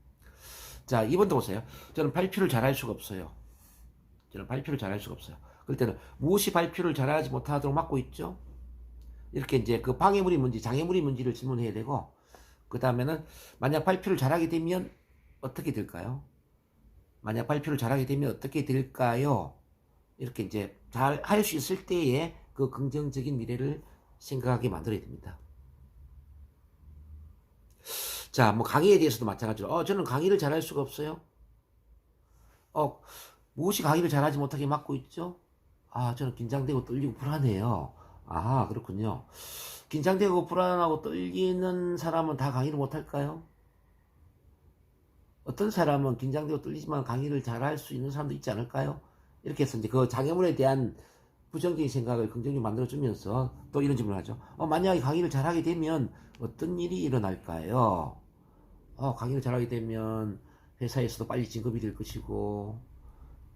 자, 2번도 보세요. 저는 발표를 잘할 수가 없어요. 저는 발표를 잘할 수가 없어요. 그럴 때는 무엇이 발표를 잘하지 못하도록 막고 있죠? 이렇게 이제 그 방해물이 뭔지, 장애물이 뭔지를 질문해야 되고, 그 다음에는 만약 발표를 잘하게 되면 어떻게 될까요? 만약 발표를 잘하게 되면 어떻게 될까요? 이렇게 이제 잘 할 수 있을 때에 그 긍정적인 미래를 생각하게 만들어야 됩니다. 자, 뭐 강의에 대해서도 마찬가지로, 저는 강의를 잘할 수가 없어요. 무엇이 강의를 잘하지 못하게 막고 있죠? 저는 긴장되고 떨리고 불안해요. 그렇군요. 긴장되고 불안하고 떨리는 사람은 다 강의를 못할까요? 어떤 사람은 긴장되고 떨리지만 강의를 잘할 수 있는 사람도 있지 않을까요? 이렇게 해서 이제 그 장애물에 대한 부정적인 생각을 긍정적으로 만들어주면서 또 이런 질문을 하죠. 만약에 강의를 잘하게 되면 어떤 일이 일어날까요? 강의를 잘하게 되면 회사에서도 빨리 진급이 될 것이고,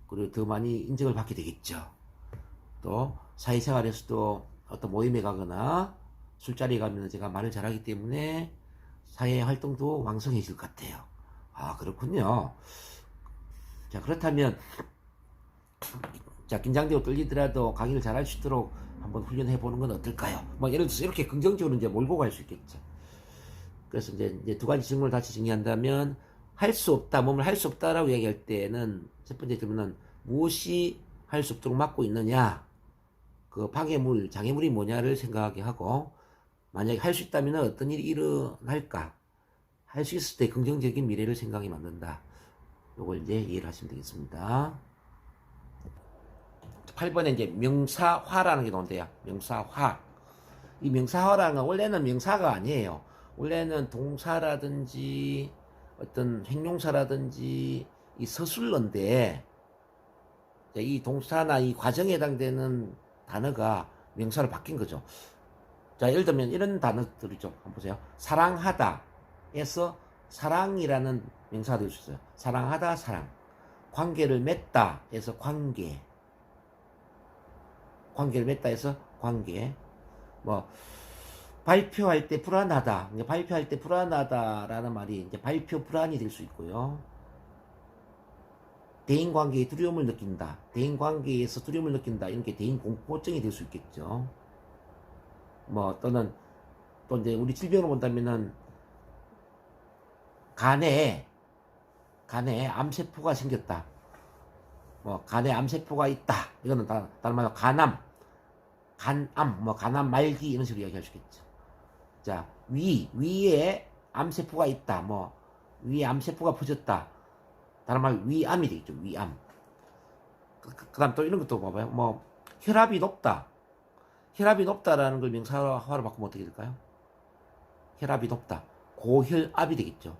그리고 더 많이 인정을 받게 되겠죠. 또 사회생활에서도 어떤 모임에 가거나 술자리에 가면 제가 말을 잘하기 때문에 사회 활동도 왕성해질 것 같아요. 그렇군요. 자, 그렇다면 자, 긴장되고 떨리더라도 강의를 잘할 수 있도록 한번 훈련해 보는 건 어떨까요? 뭐 예를 들어서 이렇게 긍정적으로 이제 몰고 갈 수 있겠죠. 그래서 이제 두 가지 질문을 다시 정리한다면, 할 수 없다, 몸을 할 수 없다라고 얘기할 때는 첫 번째 질문은 무엇이 할 수 없도록 막고 있느냐, 그 방해물, 장애물이 뭐냐를 생각하게 하고, 만약에 할 수 있다면 어떤 일이 일어날까, 할 수 있을 때 긍정적인 미래를 생각하게 만든다. 요걸 이제 이해를 하시면 되겠습니다. 8번에 이제 명사화라는 게 나온대요. 명사화. 이 명사화라는 건 원래는 명사가 아니에요. 원래는 동사라든지 어떤 형용사라든지 이 서술어인데, 이 동사나 이 과정에 해당되는 단어가 명사로 바뀐 거죠. 자, 예를 들면 이런 단어들이죠. 한번 보세요. 사랑하다에서 사랑이라는 명사가 될 수 있어요. 사랑하다, 사랑. 관계를 맺다 해서 관계. 관계를 맺다 해서 관계. 뭐 발표할 때 불안하다. 발표할 때 불안하다라는 말이 이제 발표 불안이 될 수 있고요. 대인 관계에 두려움을 느낀다. 대인 관계에서 두려움을 느낀다. 이런 게 대인 공포증이 될 수 있겠죠. 뭐 또는 또 이제 우리 질병으로 본다면은 간에 암세포가 생겼다. 뭐 간에 암세포가 있다. 이거는 다른 말로 간암, 뭐 간암 말기 이런 식으로 이야기할 수 있겠죠. 자, 위에 암세포가 있다. 뭐 위에 암세포가 퍼졌다. 다른 말로 위암이 되겠죠. 위암. 그다음 또 이런 것도 봐봐요. 뭐 혈압이 높다. 혈압이 높다라는 걸 명사화로 바꾸면 어떻게 될까요? 혈압이 높다. 고혈압이 되겠죠.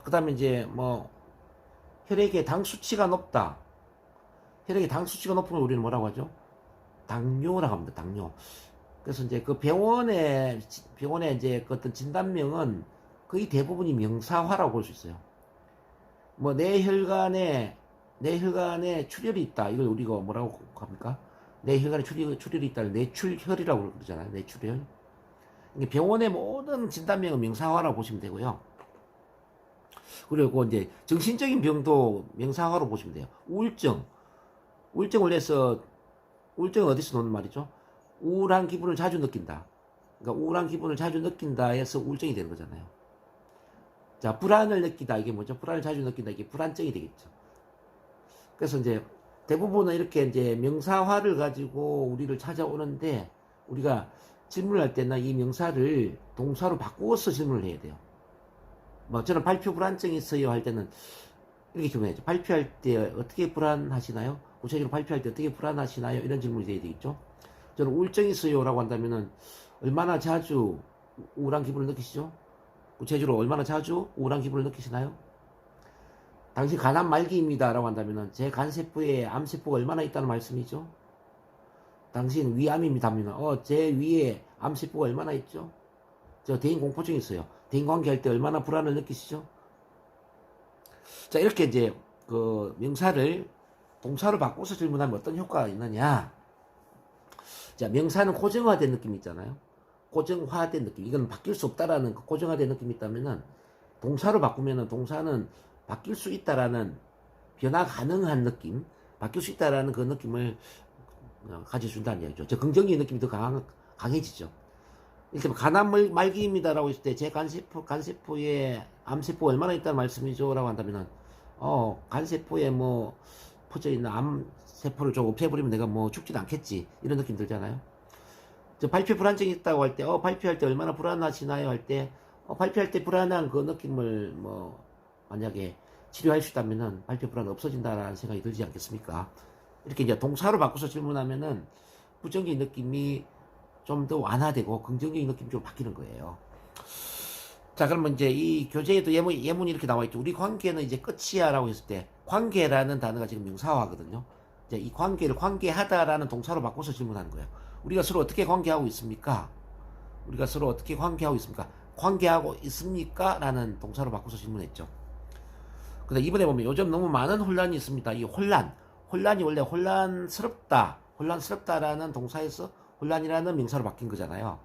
그 다음에 이제 뭐 혈액의 당 수치가 높다. 혈액의 당 수치가 높으면 우리는 뭐라고 하죠? 당뇨라고 합니다. 당뇨. 그래서 이제 그 병원에 이제 그 어떤 진단명은 거의 대부분이 명사화라고 볼 수 있어요. 뭐 내 혈관에 출혈이 있다. 이걸 우리가 뭐라고 합니까? 내 혈관에 출혈이 있다를 뇌출혈이라고 그러잖아요. 뇌출혈. 병원의 모든 진단명은 명사화라고 보시면 되고요. 그리고 이제 정신적인 병도 명사화로 보시면 돼요. 우울증은 어디서 노는 말이죠? 우울한 기분을 자주 느낀다. 그러니까 우울한 기분을 자주 느낀다 해서 우울증이 되는 거잖아요. 자, 불안을 느끼다. 이게 뭐죠? 불안을 자주 느낀다. 이게 불안증이 되겠죠. 그래서 이제 대부분은 이렇게 이제 명사화를 가지고 우리를 찾아오는데, 우리가 질문을 할 때는 이 명사를 동사로 바꾸어서 질문을 해야 돼요. 뭐 저는 발표 불안증이 있어요 할 때는 이렇게 질문해야죠. 발표할 때 어떻게 불안하시나요? 구체적으로 발표할 때 어떻게 불안하시나요? 이런 질문이 돼야 되겠죠. 저는 우울증이 있어요 라고 한다면은 얼마나 자주 우울한 기분을 느끼시죠? 구체적으로 얼마나 자주 우울한 기분을 느끼시나요? 당신 간암 말기입니다 라고 한다면은 제 간세포에 암세포가 얼마나 있다는 말씀이죠? 당신 위암입니다 하면 제 위에 암세포가 얼마나 있죠? 저 대인 공포증이 있어요. 대인 관계할 때 얼마나 불안을 느끼시죠? 자, 이렇게 이제 그 명사를 동사로 바꿔서 질문하면 어떤 효과가 있느냐? 자, 명사는 고정화된 느낌이 있잖아요. 고정화된 느낌. 이건 바뀔 수 없다라는 고정화된 느낌이 있다면은 동사로 바꾸면은 동사는 바뀔 수 있다라는 변화 가능한 느낌, 바뀔 수 있다라는 그 느낌을 가져준다는 이야기죠. 저 긍정적인 느낌이 더 강해지죠. 일단 간암 말기입니다라고 했을 때 제 간세포에 암세포가 얼마나 있다는 말씀이죠라고 한다면은 간세포에 뭐 퍼져 있는 암세포를 좀 없애버리면 내가 뭐 죽지도 않겠지 이런 느낌 들잖아요. 저 발표 불안증이 있다고 할 때 발표할 때 얼마나 불안하시나요 할 때 발표할 때 불안한 그 느낌을 뭐 만약에 치료할 수 있다면은 발표 불안 없어진다라는 생각이 들지 않겠습니까? 이렇게 이제 동사로 바꿔서 질문하면은 부정적인 느낌이 좀 더 완화되고 긍정적인 느낌이 좀 바뀌는 거예요. 자, 그러면 이제 이 교재에도 예문이 이렇게 나와 있죠. 우리 관계는 이제 끝이야라고 했을 때 관계라는 단어가 지금 명사화거든요. 이제 이 관계를 관계하다라는 동사로 바꿔서 질문하는 거예요. 우리가 서로 어떻게 관계하고 있습니까? 우리가 서로 어떻게 관계하고 있습니까? 관계하고 있습니까? 라는 동사로 바꿔서 질문했죠. 근데 이번에 보면 요즘 너무 많은 혼란이 있습니다. 이 혼란이 원래 혼란스럽다라는 동사에서 혼란이라는 명사로 바뀐 거잖아요.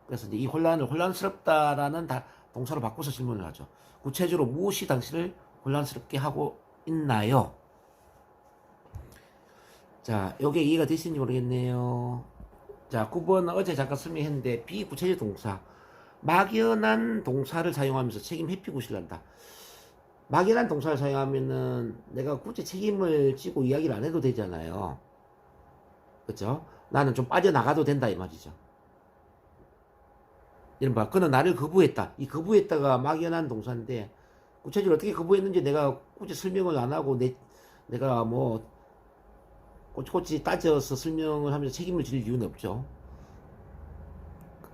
그래서 이제 이 혼란을 혼란스럽다라는 동사로 바꿔서 질문을 하죠. 구체적으로 무엇이 당신을 혼란스럽게 하고 있나요? 자, 요게 이해가 되시는지 모르겠네요. 자, 9번 어제 잠깐 설명했는데 비구체적 동사. 막연한 동사를 사용하면서 책임 회피 구실을 한다. 막연한 동사를 사용하면은 내가 굳이 책임을 지고 이야기를 안 해도 되잖아요. 그쵸? 나는 좀 빠져나가도 된다 이 말이죠. 이른바 그는 나를 거부했다. 이 거부했다가 막연한 동사인데 구체적으로 어떻게 거부했는지 내가 굳이 설명을 안 하고 내가 뭐 꼬치꼬치 따져서 설명을 하면서 책임을 질 이유는 없죠.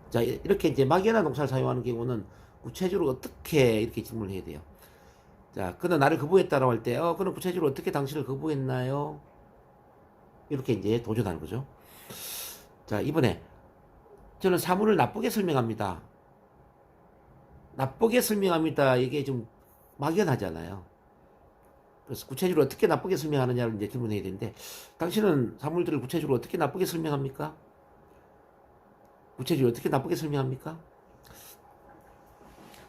자, 이렇게 이제 막연한 동사를 사용하는 경우는 구체적으로 어떻게 이렇게 질문을 해야 돼요. 자, 그는 나를 거부했다라고 할 때, 그는 구체적으로 어떻게 당신을 거부했나요? 이렇게 이제 도전하는 거죠. 자, 이번에 저는 사물을 나쁘게 설명합니다. 나쁘게 설명합니다. 이게 좀 막연하잖아요. 그래서 구체적으로 어떻게 나쁘게 설명하느냐를 이제 질문해야 되는데, 당신은 사물들을 구체적으로 어떻게 나쁘게 설명합니까? 구체적으로 어떻게 나쁘게 설명합니까?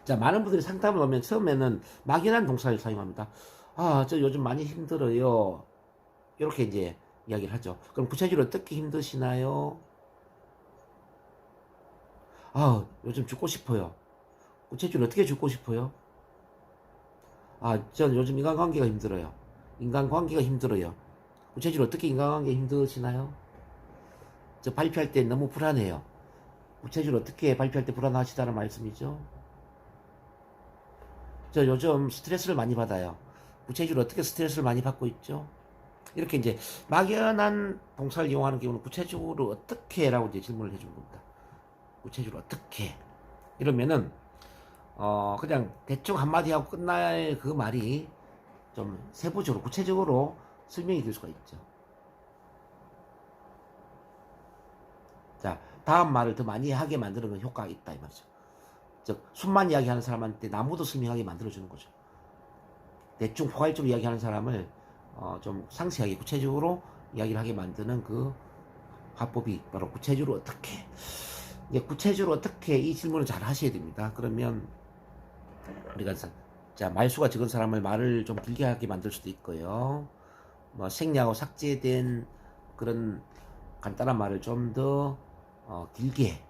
자, 많은 분들이 상담을 오면 처음에는 막연한 동사를 사용합니다. 저 요즘 많이 힘들어요. 이렇게 이제 이야기를 하죠. 그럼 구체적으로 어떻게 힘드시나요? 요즘 죽고 싶어요. 구체적으로 어떻게 죽고 싶어요? 전 요즘 인간관계가 힘들어요. 인간관계가 힘들어요. 구체적으로 어떻게 인간관계 힘드시나요? 저 발표할 때 너무 불안해요. 구체적으로 어떻게 발표할 때 불안하시다는 말씀이죠? 저 요즘 스트레스를 많이 받아요. 구체적으로 어떻게 스트레스를 많이 받고 있죠? 이렇게 이제 막연한 동사를 이용하는 경우는 구체적으로 어떻게 라고 이제 질문을 해주는 겁니다. 구체적으로 어떻게 이러면은 그냥 대충 한마디 하고 끝날 그 말이 좀 세부적으로 구체적으로 설명이 될 수가 있죠. 자, 다음 말을 더 많이 하게 만드는 효과가 있다 이 말이죠. 즉 숨만 이야기하는 사람한테 나무도 설명하게 만들어주는 거죠. 대충 포괄적으로 이야기하는 사람을 좀 상세하게 구체적으로 이야기를 하게 만드는 그 화법이 바로 구체적으로 어떻게. 이제 구체적으로 어떻게 이 질문을 잘 하셔야 됩니다. 그러면 우리가 자 말수가 적은 사람을 말을 좀 길게 하게 만들 수도 있고요. 뭐 생략하고 삭제된 그런 간단한 말을 좀 더 길게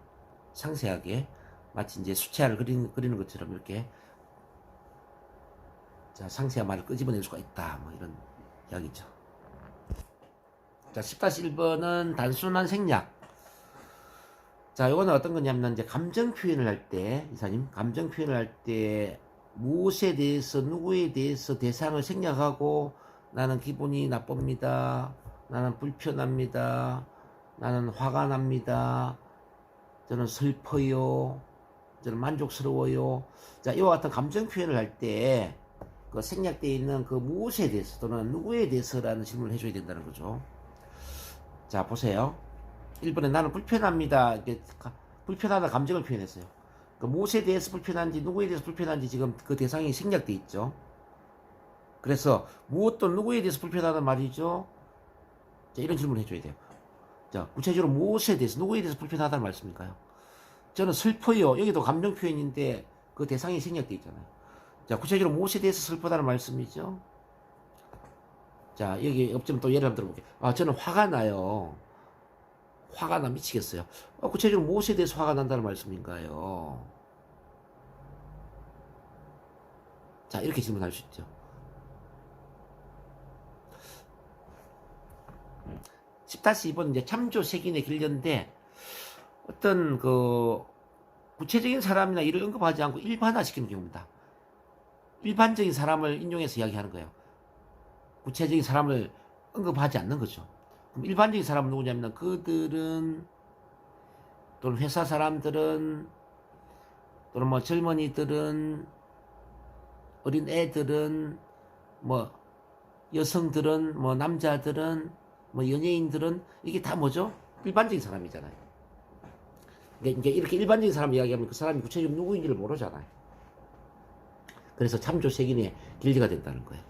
상세하게 마치 이제 수채화를 그리는 것처럼 이렇게 자 상세한 말을 끄집어낼 수가 있다. 뭐 이런 이야기죠. 자 10-1번은 단순한 생략. 자, 이거는 어떤 거냐면, 이제 감정 표현을 할 때, 이사님, 감정 표현을 할 때, 무엇에 대해서, 누구에 대해서 대상을 생략하고, 나는 기분이 나쁩니다. 나는 불편합니다. 나는 화가 납니다. 저는 슬퍼요. 저는 만족스러워요. 자, 이와 같은 감정 표현을 할 때, 그 생략되어 있는 그 무엇에 대해서, 또는 누구에 대해서라는 질문을 해줘야 된다는 거죠. 자, 보세요. 1번에 나는 불편합니다. 불편하다 감정을 표현했어요. 그 무엇에 대해서 불편한지 누구에 대해서 불편한지 지금 그 대상이 생략돼 있죠. 그래서 무엇도 누구에 대해서 불편하다는 말이죠. 자, 이런 질문을 해줘야 돼요. 자, 구체적으로 무엇에 대해서 누구에 대해서 불편하다는 말씀일까요? 저는 슬퍼요. 여기도 감정 표현인데 그 대상이 생략돼 있잖아요. 자, 구체적으로 무엇에 대해서 슬프다는 말씀이죠. 자, 여기 좀 또 예를 한번 들어볼게요. 아, 저는 화가 나요. 화가 나 미치겠어요. 구체적으로 무엇에 대해서 화가 난다는 말씀인가요? 자, 이렇게 질문할 수 있죠. 10-2번 이제 참조 색인의 길련인데 어떤 그 구체적인 사람이나 이를 언급하지 않고 일반화시키는 경우입니다. 일반적인 사람을 인용해서 이야기하는 거예요. 구체적인 사람을 언급하지 않는 거죠. 그럼 일반적인 사람은 누구냐면 그들은 또는 회사 사람들은 또는 뭐 젊은이들은 어린 애들은 뭐 여성들은 뭐 남자들은 뭐 연예인들은 이게 다 뭐죠? 일반적인 사람이잖아요. 그러니까 이렇게 일반적인 사람 이야기하면 그 사람이 구체적으로 누구인지를 모르잖아요. 그래서 참조색인의 길리가 된다는 거예요.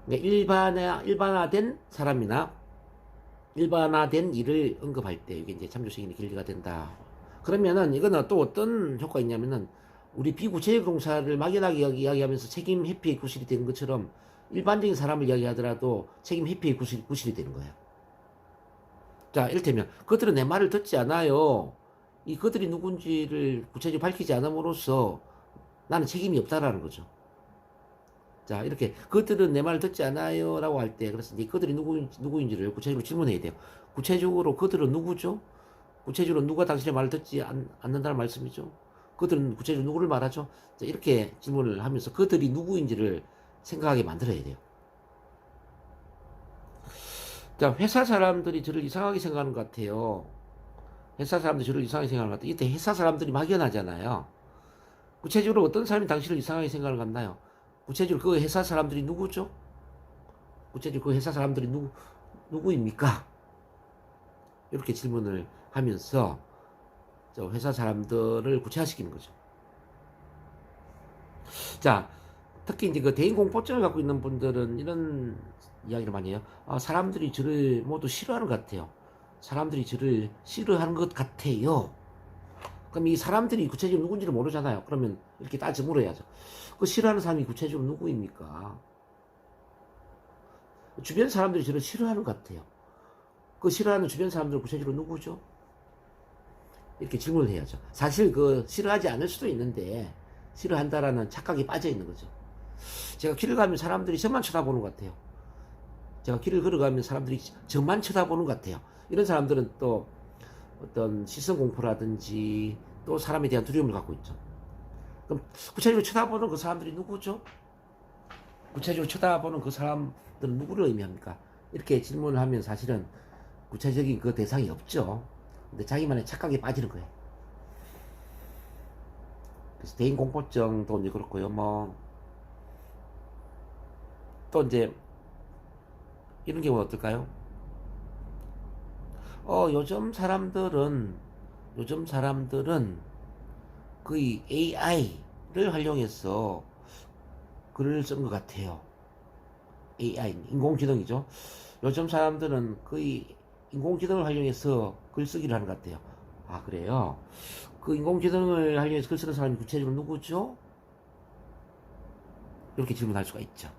그러니까 일반화된 사람이나 일반화된 일을 언급할 때 이게 이제 참조색인의 길리가 된다. 그러면은 이거는 또 어떤 효과가 있냐면은 우리 비구체적 동사를 막연하게 이야기하면서 책임 회피의 구실이 되는 것처럼 일반적인 사람을 이야기하더라도 책임 회피의 구실이 되는 거예요. 자, 이를테면 그들은 내 말을 듣지 않아요. 이 그들이 누군지를 구체적으로 밝히지 않음으로써 나는 책임이 없다라는 거죠. 자, 이렇게 그들은 내 말을 듣지 않아요 라고 할 때 그래서 그들이 누구인지를 구체적으로 질문해야 돼요. 구체적으로 그들은 누구죠? 구체적으로 누가 당신의 말을 듣지 않는다는 말씀이죠. 그들은 구체적으로 누구를 말하죠? 자, 이렇게 질문을 하면서 그들이 누구인지를 생각하게 만들어야 돼요. 자, 회사 사람들이 저를 이상하게 생각하는 것 같아요. 회사 사람들이 저를 이상하게 생각하는 것 같아요. 이때 회사 사람들이 막연하잖아요. 구체적으로 어떤 사람이 당신을 이상하게 생각을 갖나요? 구체적으로 그 회사 사람들이 누구죠? 구체적으로 그 회사 사람들이 누구입니까? 이렇게 질문을 하면서 회사 사람들을 구체화시키는 거죠. 자, 특히 이제 그 대인 공포증을 갖고 있는 분들은 이런 이야기를 많이 해요. 사람들이 저를 모두 싫어하는 것 같아요. 사람들이 저를 싫어하는 것 같아요. 그럼 이 사람들이 구체적으로 누군지를 모르잖아요. 그러면 이렇게 따져 물어야죠. 그 싫어하는 사람이 구체적으로 누구입니까? 주변 사람들이 저를 싫어하는 것 같아요. 그 싫어하는 주변 사람들은 구체적으로 누구죠? 이렇게 질문을 해야죠. 사실 그 싫어하지 않을 수도 있는데 싫어한다라는 착각이 빠져 있는 거죠. 제가 길을 가면 사람들이 저만 쳐다보는 것 같아요. 제가 길을 걸어가면 사람들이 저만 쳐다보는 것 같아요. 이런 사람들은 또 어떤 시선 공포라든지 또 사람에 대한 두려움을 갖고 있죠. 그럼 구체적으로 쳐다보는 그 사람들이 누구죠? 구체적으로 쳐다보는 그 사람들은 누구를 의미합니까? 이렇게 질문을 하면 사실은 구체적인 그 대상이 없죠. 근데 자기만의 착각에 빠지는 거예요. 그래서 대인 공포증도 이제 그렇고요. 뭐 또 이제 이런 경우는 어떨까요? 요즘 사람들은 거의 AI를 활용해서 글을 쓴 것 같아요. AI, 인공지능이죠. 요즘 사람들은 거의 인공지능을 활용해서 글쓰기를 하는 것 같아요. 아, 그래요? 그 인공지능을 활용해서 글 쓰는 사람이 구체적으로 누구죠? 이렇게 질문할 수가 있죠.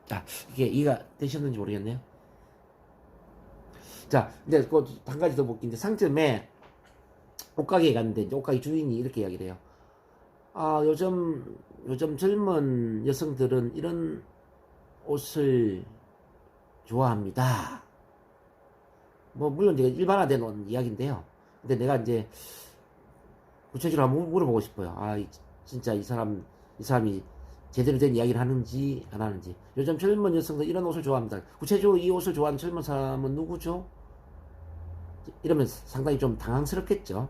자, 이게 이해가 되셨는지 모르겠네요. 자, 이제 한 가지 더 볼게요. 이제 상점에 옷가게에 갔는데 이제 옷가게 주인이 이렇게 이야기를 해요. 요즘 젊은 여성들은 이런 옷을 좋아합니다. 뭐 물론 이제 일반화된 이야기인데요. 근데 내가 이제 구체적으로 한번 물어보고 싶어요. 진짜 이 사람이 제대로 된 이야기를 하는지 안 하는지. 요즘 젊은 여성들 이런 옷을 좋아합니다. 구체적으로 이 옷을 좋아하는 젊은 사람은 누구죠? 이러면 상당히 좀 당황스럽겠죠.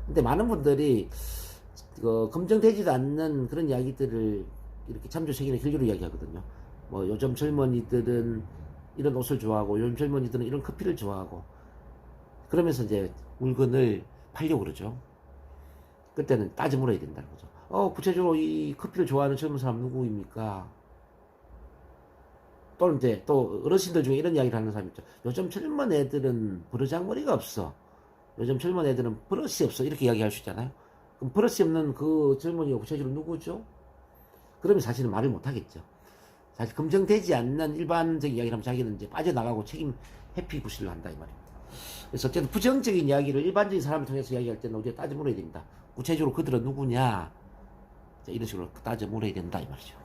근데 많은 분들이 검증되지도 않는 그런 이야기들을 이렇게 참조책이나 길교로 이야기하거든요. 뭐 요즘 젊은이들은 이런 옷을 좋아하고 요즘 젊은이들은 이런 커피를 좋아하고 그러면서 이제 물건을 팔려고 그러죠. 그때는 따져 물어야 된다는 거죠. 구체적으로 이 커피를 좋아하는 젊은 사람 누구입니까? 또는 이제 또 어르신들 중에 이런 이야기를 하는 사람이 있죠. 요즘 젊은 애들은 버르장머리가 없어. 요즘 젊은 애들은 버릇이 없어. 이렇게 이야기할 수 있잖아요. 그럼 버릇이 없는 그 젊은이가 구체적으로 누구죠? 그러면 사실은 말을 못 하겠죠. 사실 검증되지 않는 일반적인 이야기를 하면 자기는 이제 빠져나가고 책임 회피 구실을 한다 이 말입니다. 그래서 어쨌든 부정적인 이야기를 일반적인 사람을 통해서 이야기할 때는 우리가 따져 물어야 됩니다. 구체적으로 그들은 누구냐? 자, 이런 식으로 따져 물어야 된다 이 말이죠.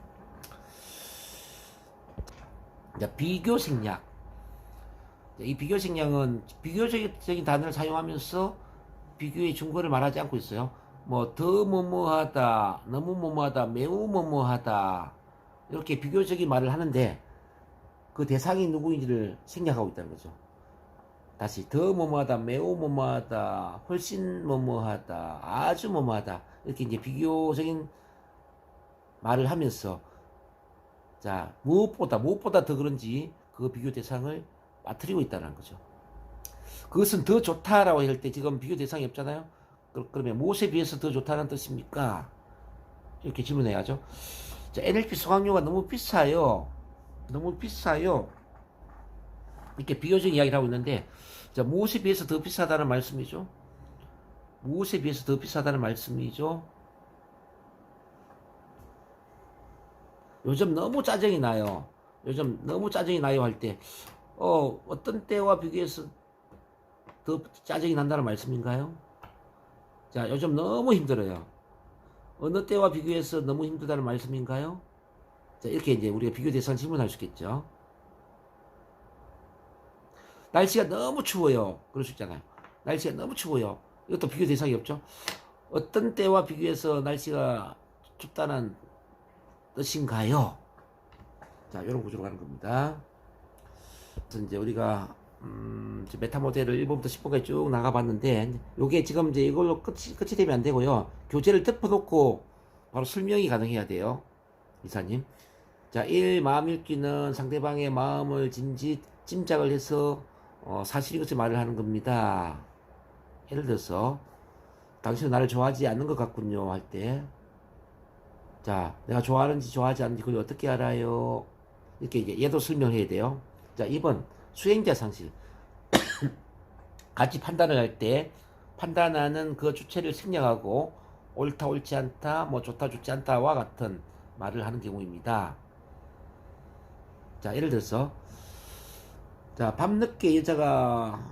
자, 비교 생략. 자, 이 비교 생략은 비교적인 단어를 사용하면서 비교의 증거를 말하지 않고 있어요. 뭐 더 뭐뭐하다, 너무 뭐뭐하다, 매우 뭐뭐하다 이렇게 비교적인 말을 하는데 그 대상이 누구인지를 생략하고 있다는 거죠. 다시 더 뭐뭐하다, 매우 뭐뭐하다, 훨씬 뭐뭐하다, 아주 뭐뭐하다 이렇게 이제 비교적인 말을 하면서 자 무엇보다 더 그런지 그 비교 대상을 빠뜨리고 있다는 거죠. 그것은 더 좋다라고 할 때 지금 비교 대상이 없잖아요. 그러면 무엇에 비해서 더 좋다는 뜻입니까? 이렇게 질문해야죠. 자, NLP 수강료가 너무 비싸요. 너무 비싸요. 이렇게 비교적인 이야기를 하고 있는데, 자, 무엇에 비해서 더 비싸다는 말씀이죠? 무엇에 비해서 더 비싸다는 말씀이죠? 요즘 너무 짜증이 나요. 요즘 너무 짜증이 나요 할 때, 어떤 때와 비교해서 더 짜증이 난다는 말씀인가요? 자, 요즘 너무 힘들어요. 어느 때와 비교해서 너무 힘들다는 말씀인가요? 자, 이렇게 이제 우리가 비교 대상 질문할 수 있겠죠. 날씨가 너무 추워요. 그럴 수 있잖아요. 날씨가 너무 추워요. 이것도 비교 대상이 없죠. 어떤 때와 비교해서 날씨가 춥다는 뜻인가요? 자, 이런 구조로 가는 겁니다. 그래서 이제 우리가 메타 모델을 1번부터 10번까지 쭉 나가봤는데, 요게 지금 이제 이걸로 끝이 되면 안 되고요. 교재를 덮어놓고 바로 설명이 가능해야 돼요. 이사님. 자, 1. 마음 읽기는 상대방의 마음을 짐작을 해서 사실인 것을 말을 하는 겁니다. 예를 들어서 당신은 나를 좋아하지 않는 것 같군요 할 때, 자, 내가 좋아하는지 좋아하지 않는지 그걸 어떻게 알아요? 이렇게 이제 얘도 설명해야 돼요. 자, 2번 수행자 상실. 같이 판단을 할 때 판단하는 그 주체를 생략하고 옳다 옳지 않다, 뭐 좋다 좋지 않다와 같은 말을 하는 경우입니다. 자, 예를 들어서 자, 밤늦게 여자가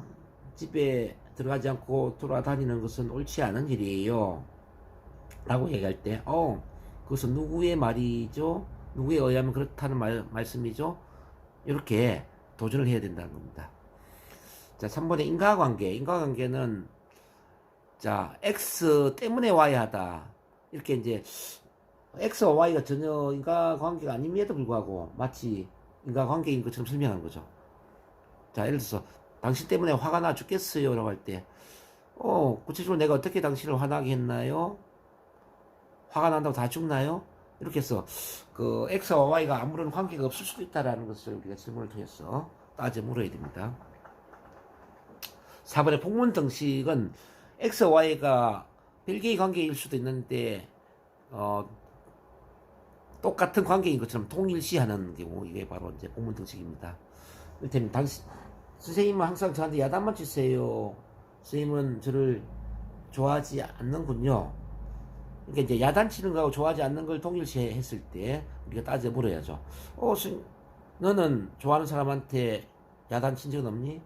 집에 들어가지 않고 돌아다니는 것은 옳지 않은 일이에요 라고 얘기할 때, 그것은 누구의 말이죠? 누구에 의하면 그렇다는 말씀이죠? 이렇게 도전을 해야 된다는 겁니다. 자, 3번의 인과관계. 인과관계는, 자, X 때문에 와야 하다. 이렇게 이제, X와 Y가 전혀 인과관계가 아님에도 불구하고 마치 인과관계인 것처럼 설명하는 거죠. 자, 예를 들어서, 당신 때문에 화가 나 죽겠어요. 라고 할 때, 구체적으로 내가 어떻게 당신을 화나게 했나요? 화가 난다고 다 죽나요? 이렇게 해서, 그, X와 Y가 아무런 관계가 없을 수도 있다라는 것을 우리가 질문을 통해서 따져 물어야 됩니다. 4번의 폭문등식은 X, Y가 별개의 관계일 수도 있는데 똑같은 관계인 것처럼 통일시하는 경우, 이게 바로 이제 폭문등식입니다. 이를테면 선생님은 항상 저한테 야단만 치세요. 선생님은 저를 좋아하지 않는군요. 그러니까 이제 야단치는 거하고 좋아하지 않는 걸 통일시했을 때 우리가 따져 물어야죠. 너는 좋아하는 사람한테 야단친 적은 없니?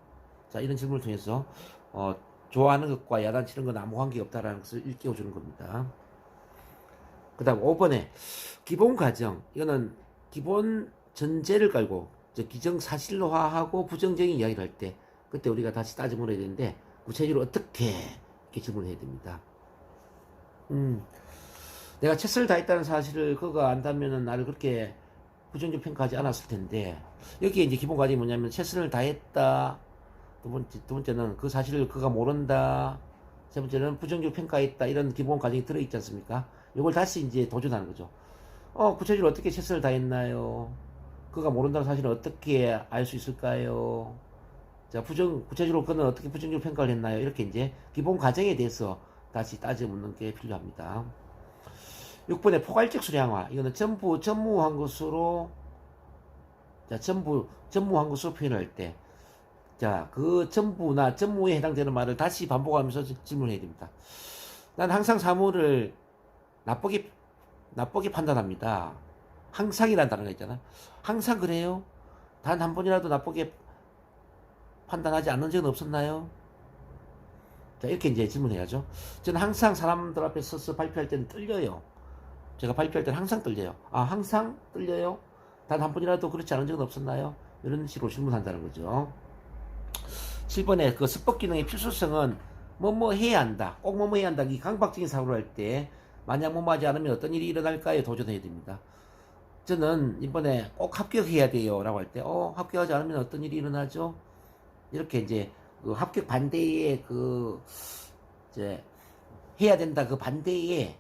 자, 이런 질문을 통해서 좋아하는 것과 야단치는 건 아무 관계가 없다라는 것을 일깨워 주는 겁니다. 그 다음 5번에 기본 가정. 이거는 기본 전제를 깔고 기정사실화하고 부정적인 이야기를 할 때, 그때 우리가 다시 따져 물어야 되는데, 구체적으로 어떻게 이렇게 질문을 해야 됩니다. 내가 최선을 다했다는 사실을 그가 안다면은 나를 그렇게 부정적 평가하지 않았을 텐데, 여기에 이제 기본 가정이 뭐냐면 최선을 다했다. 두 번째는 그 사실을 그가 모른다. 세 번째는 부정적 평가했다. 이런 기본 가정이 들어있지 않습니까? 이걸 다시 이제 도전하는 거죠. 구체적으로 어떻게 최선을 다했나요? 그가 모른다는 사실을 어떻게 알 수 있을까요? 자, 구체적으로 그는 어떻게 부정적 평가를 했나요? 이렇게 이제 기본 가정에 대해서 다시 따져 묻는 게 필요합니다. 6번의 포괄적 수량화. 이거는 전무한 것으로, 자, 전무한 것으로 표현할 때, 자, 그 전부나 전무에 해당되는 말을 다시 반복하면서 질문해야 됩니다. 난 항상 사물을 나쁘게 판단합니다. 항상이라는 단어가 있잖아. 항상 그래요? 단 한 번이라도 나쁘게 판단하지 않는 적은 없었나요? 자, 이렇게 이제 질문해야죠. 저는 항상 사람들 앞에 서서 발표할 때는 떨려요. 제가 발표할 때는 항상 떨려요. 아, 항상 떨려요? 단 한 번이라도 그렇지 않은 적은 없었나요? 이런 식으로 질문한다는 거죠. 7번에 그 스법 기능의 필수성은 뭐뭐 해야 한다. 꼭 뭐뭐 해야 한다. 이 강박적인 사고를 할 때 만약 뭐뭐 하지 않으면 어떤 일이 일어날까요? 도전해야 됩니다. 저는 이번에 꼭 합격해야 돼요. 라고 할 때, 합격하지 않으면 어떤 일이 일어나죠? 이렇게 이제 그 합격 반대의 이제 해야 된다. 그 반대의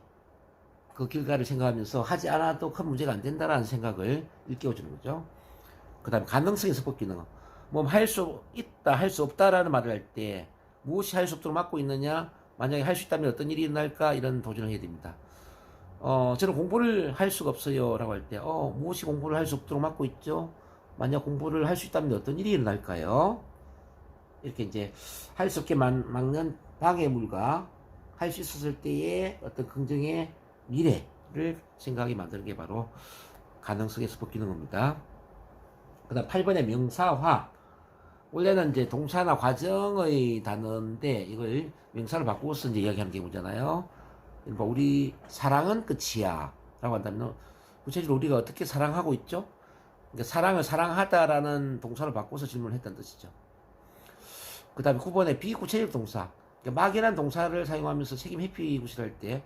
그 결과를 생각하면서 하지 않아도 큰 문제가 안 된다라는 생각을 일깨워주는 거죠. 그 다음에 가능성의 스법 기능. 뭐 할 수 있다, 할 수 없다라는 말을 할 때 무엇이 할 수 없도록 막고 있느냐? 만약에 할 수 있다면 어떤 일이 일어날까? 이런 도전을 해야 됩니다. 저는 공부를 할 수가 없어요. 라고 할 때, 무엇이 공부를 할 수 없도록 막고 있죠? 만약 공부를 할 수 있다면 어떤 일이 일어날까요? 이렇게 이제 할 수 없게 막는 방해물과 할 수 있었을 때의 어떤 긍정의 미래를 생각하게 만드는 게 바로 가능성의 스법 기능입니다. 그 다음 8번의 명사화. 원래는 이제 동사나 과정의 단어인데 이걸 명사를 바꾸어서 이제 이야기하는 경우잖아요. 그러니까 우리 사랑은 끝이야 라고 한다면 구체적으로 우리가 어떻게 사랑하고 있죠? 그러니까 사랑을 사랑하다라는 동사를 바꿔서 질문을 했다는 뜻이죠. 그 다음에 9번의 비구체적 동사. 그러니까 막이라는 동사를 사용하면서 책임 회피 구실할 때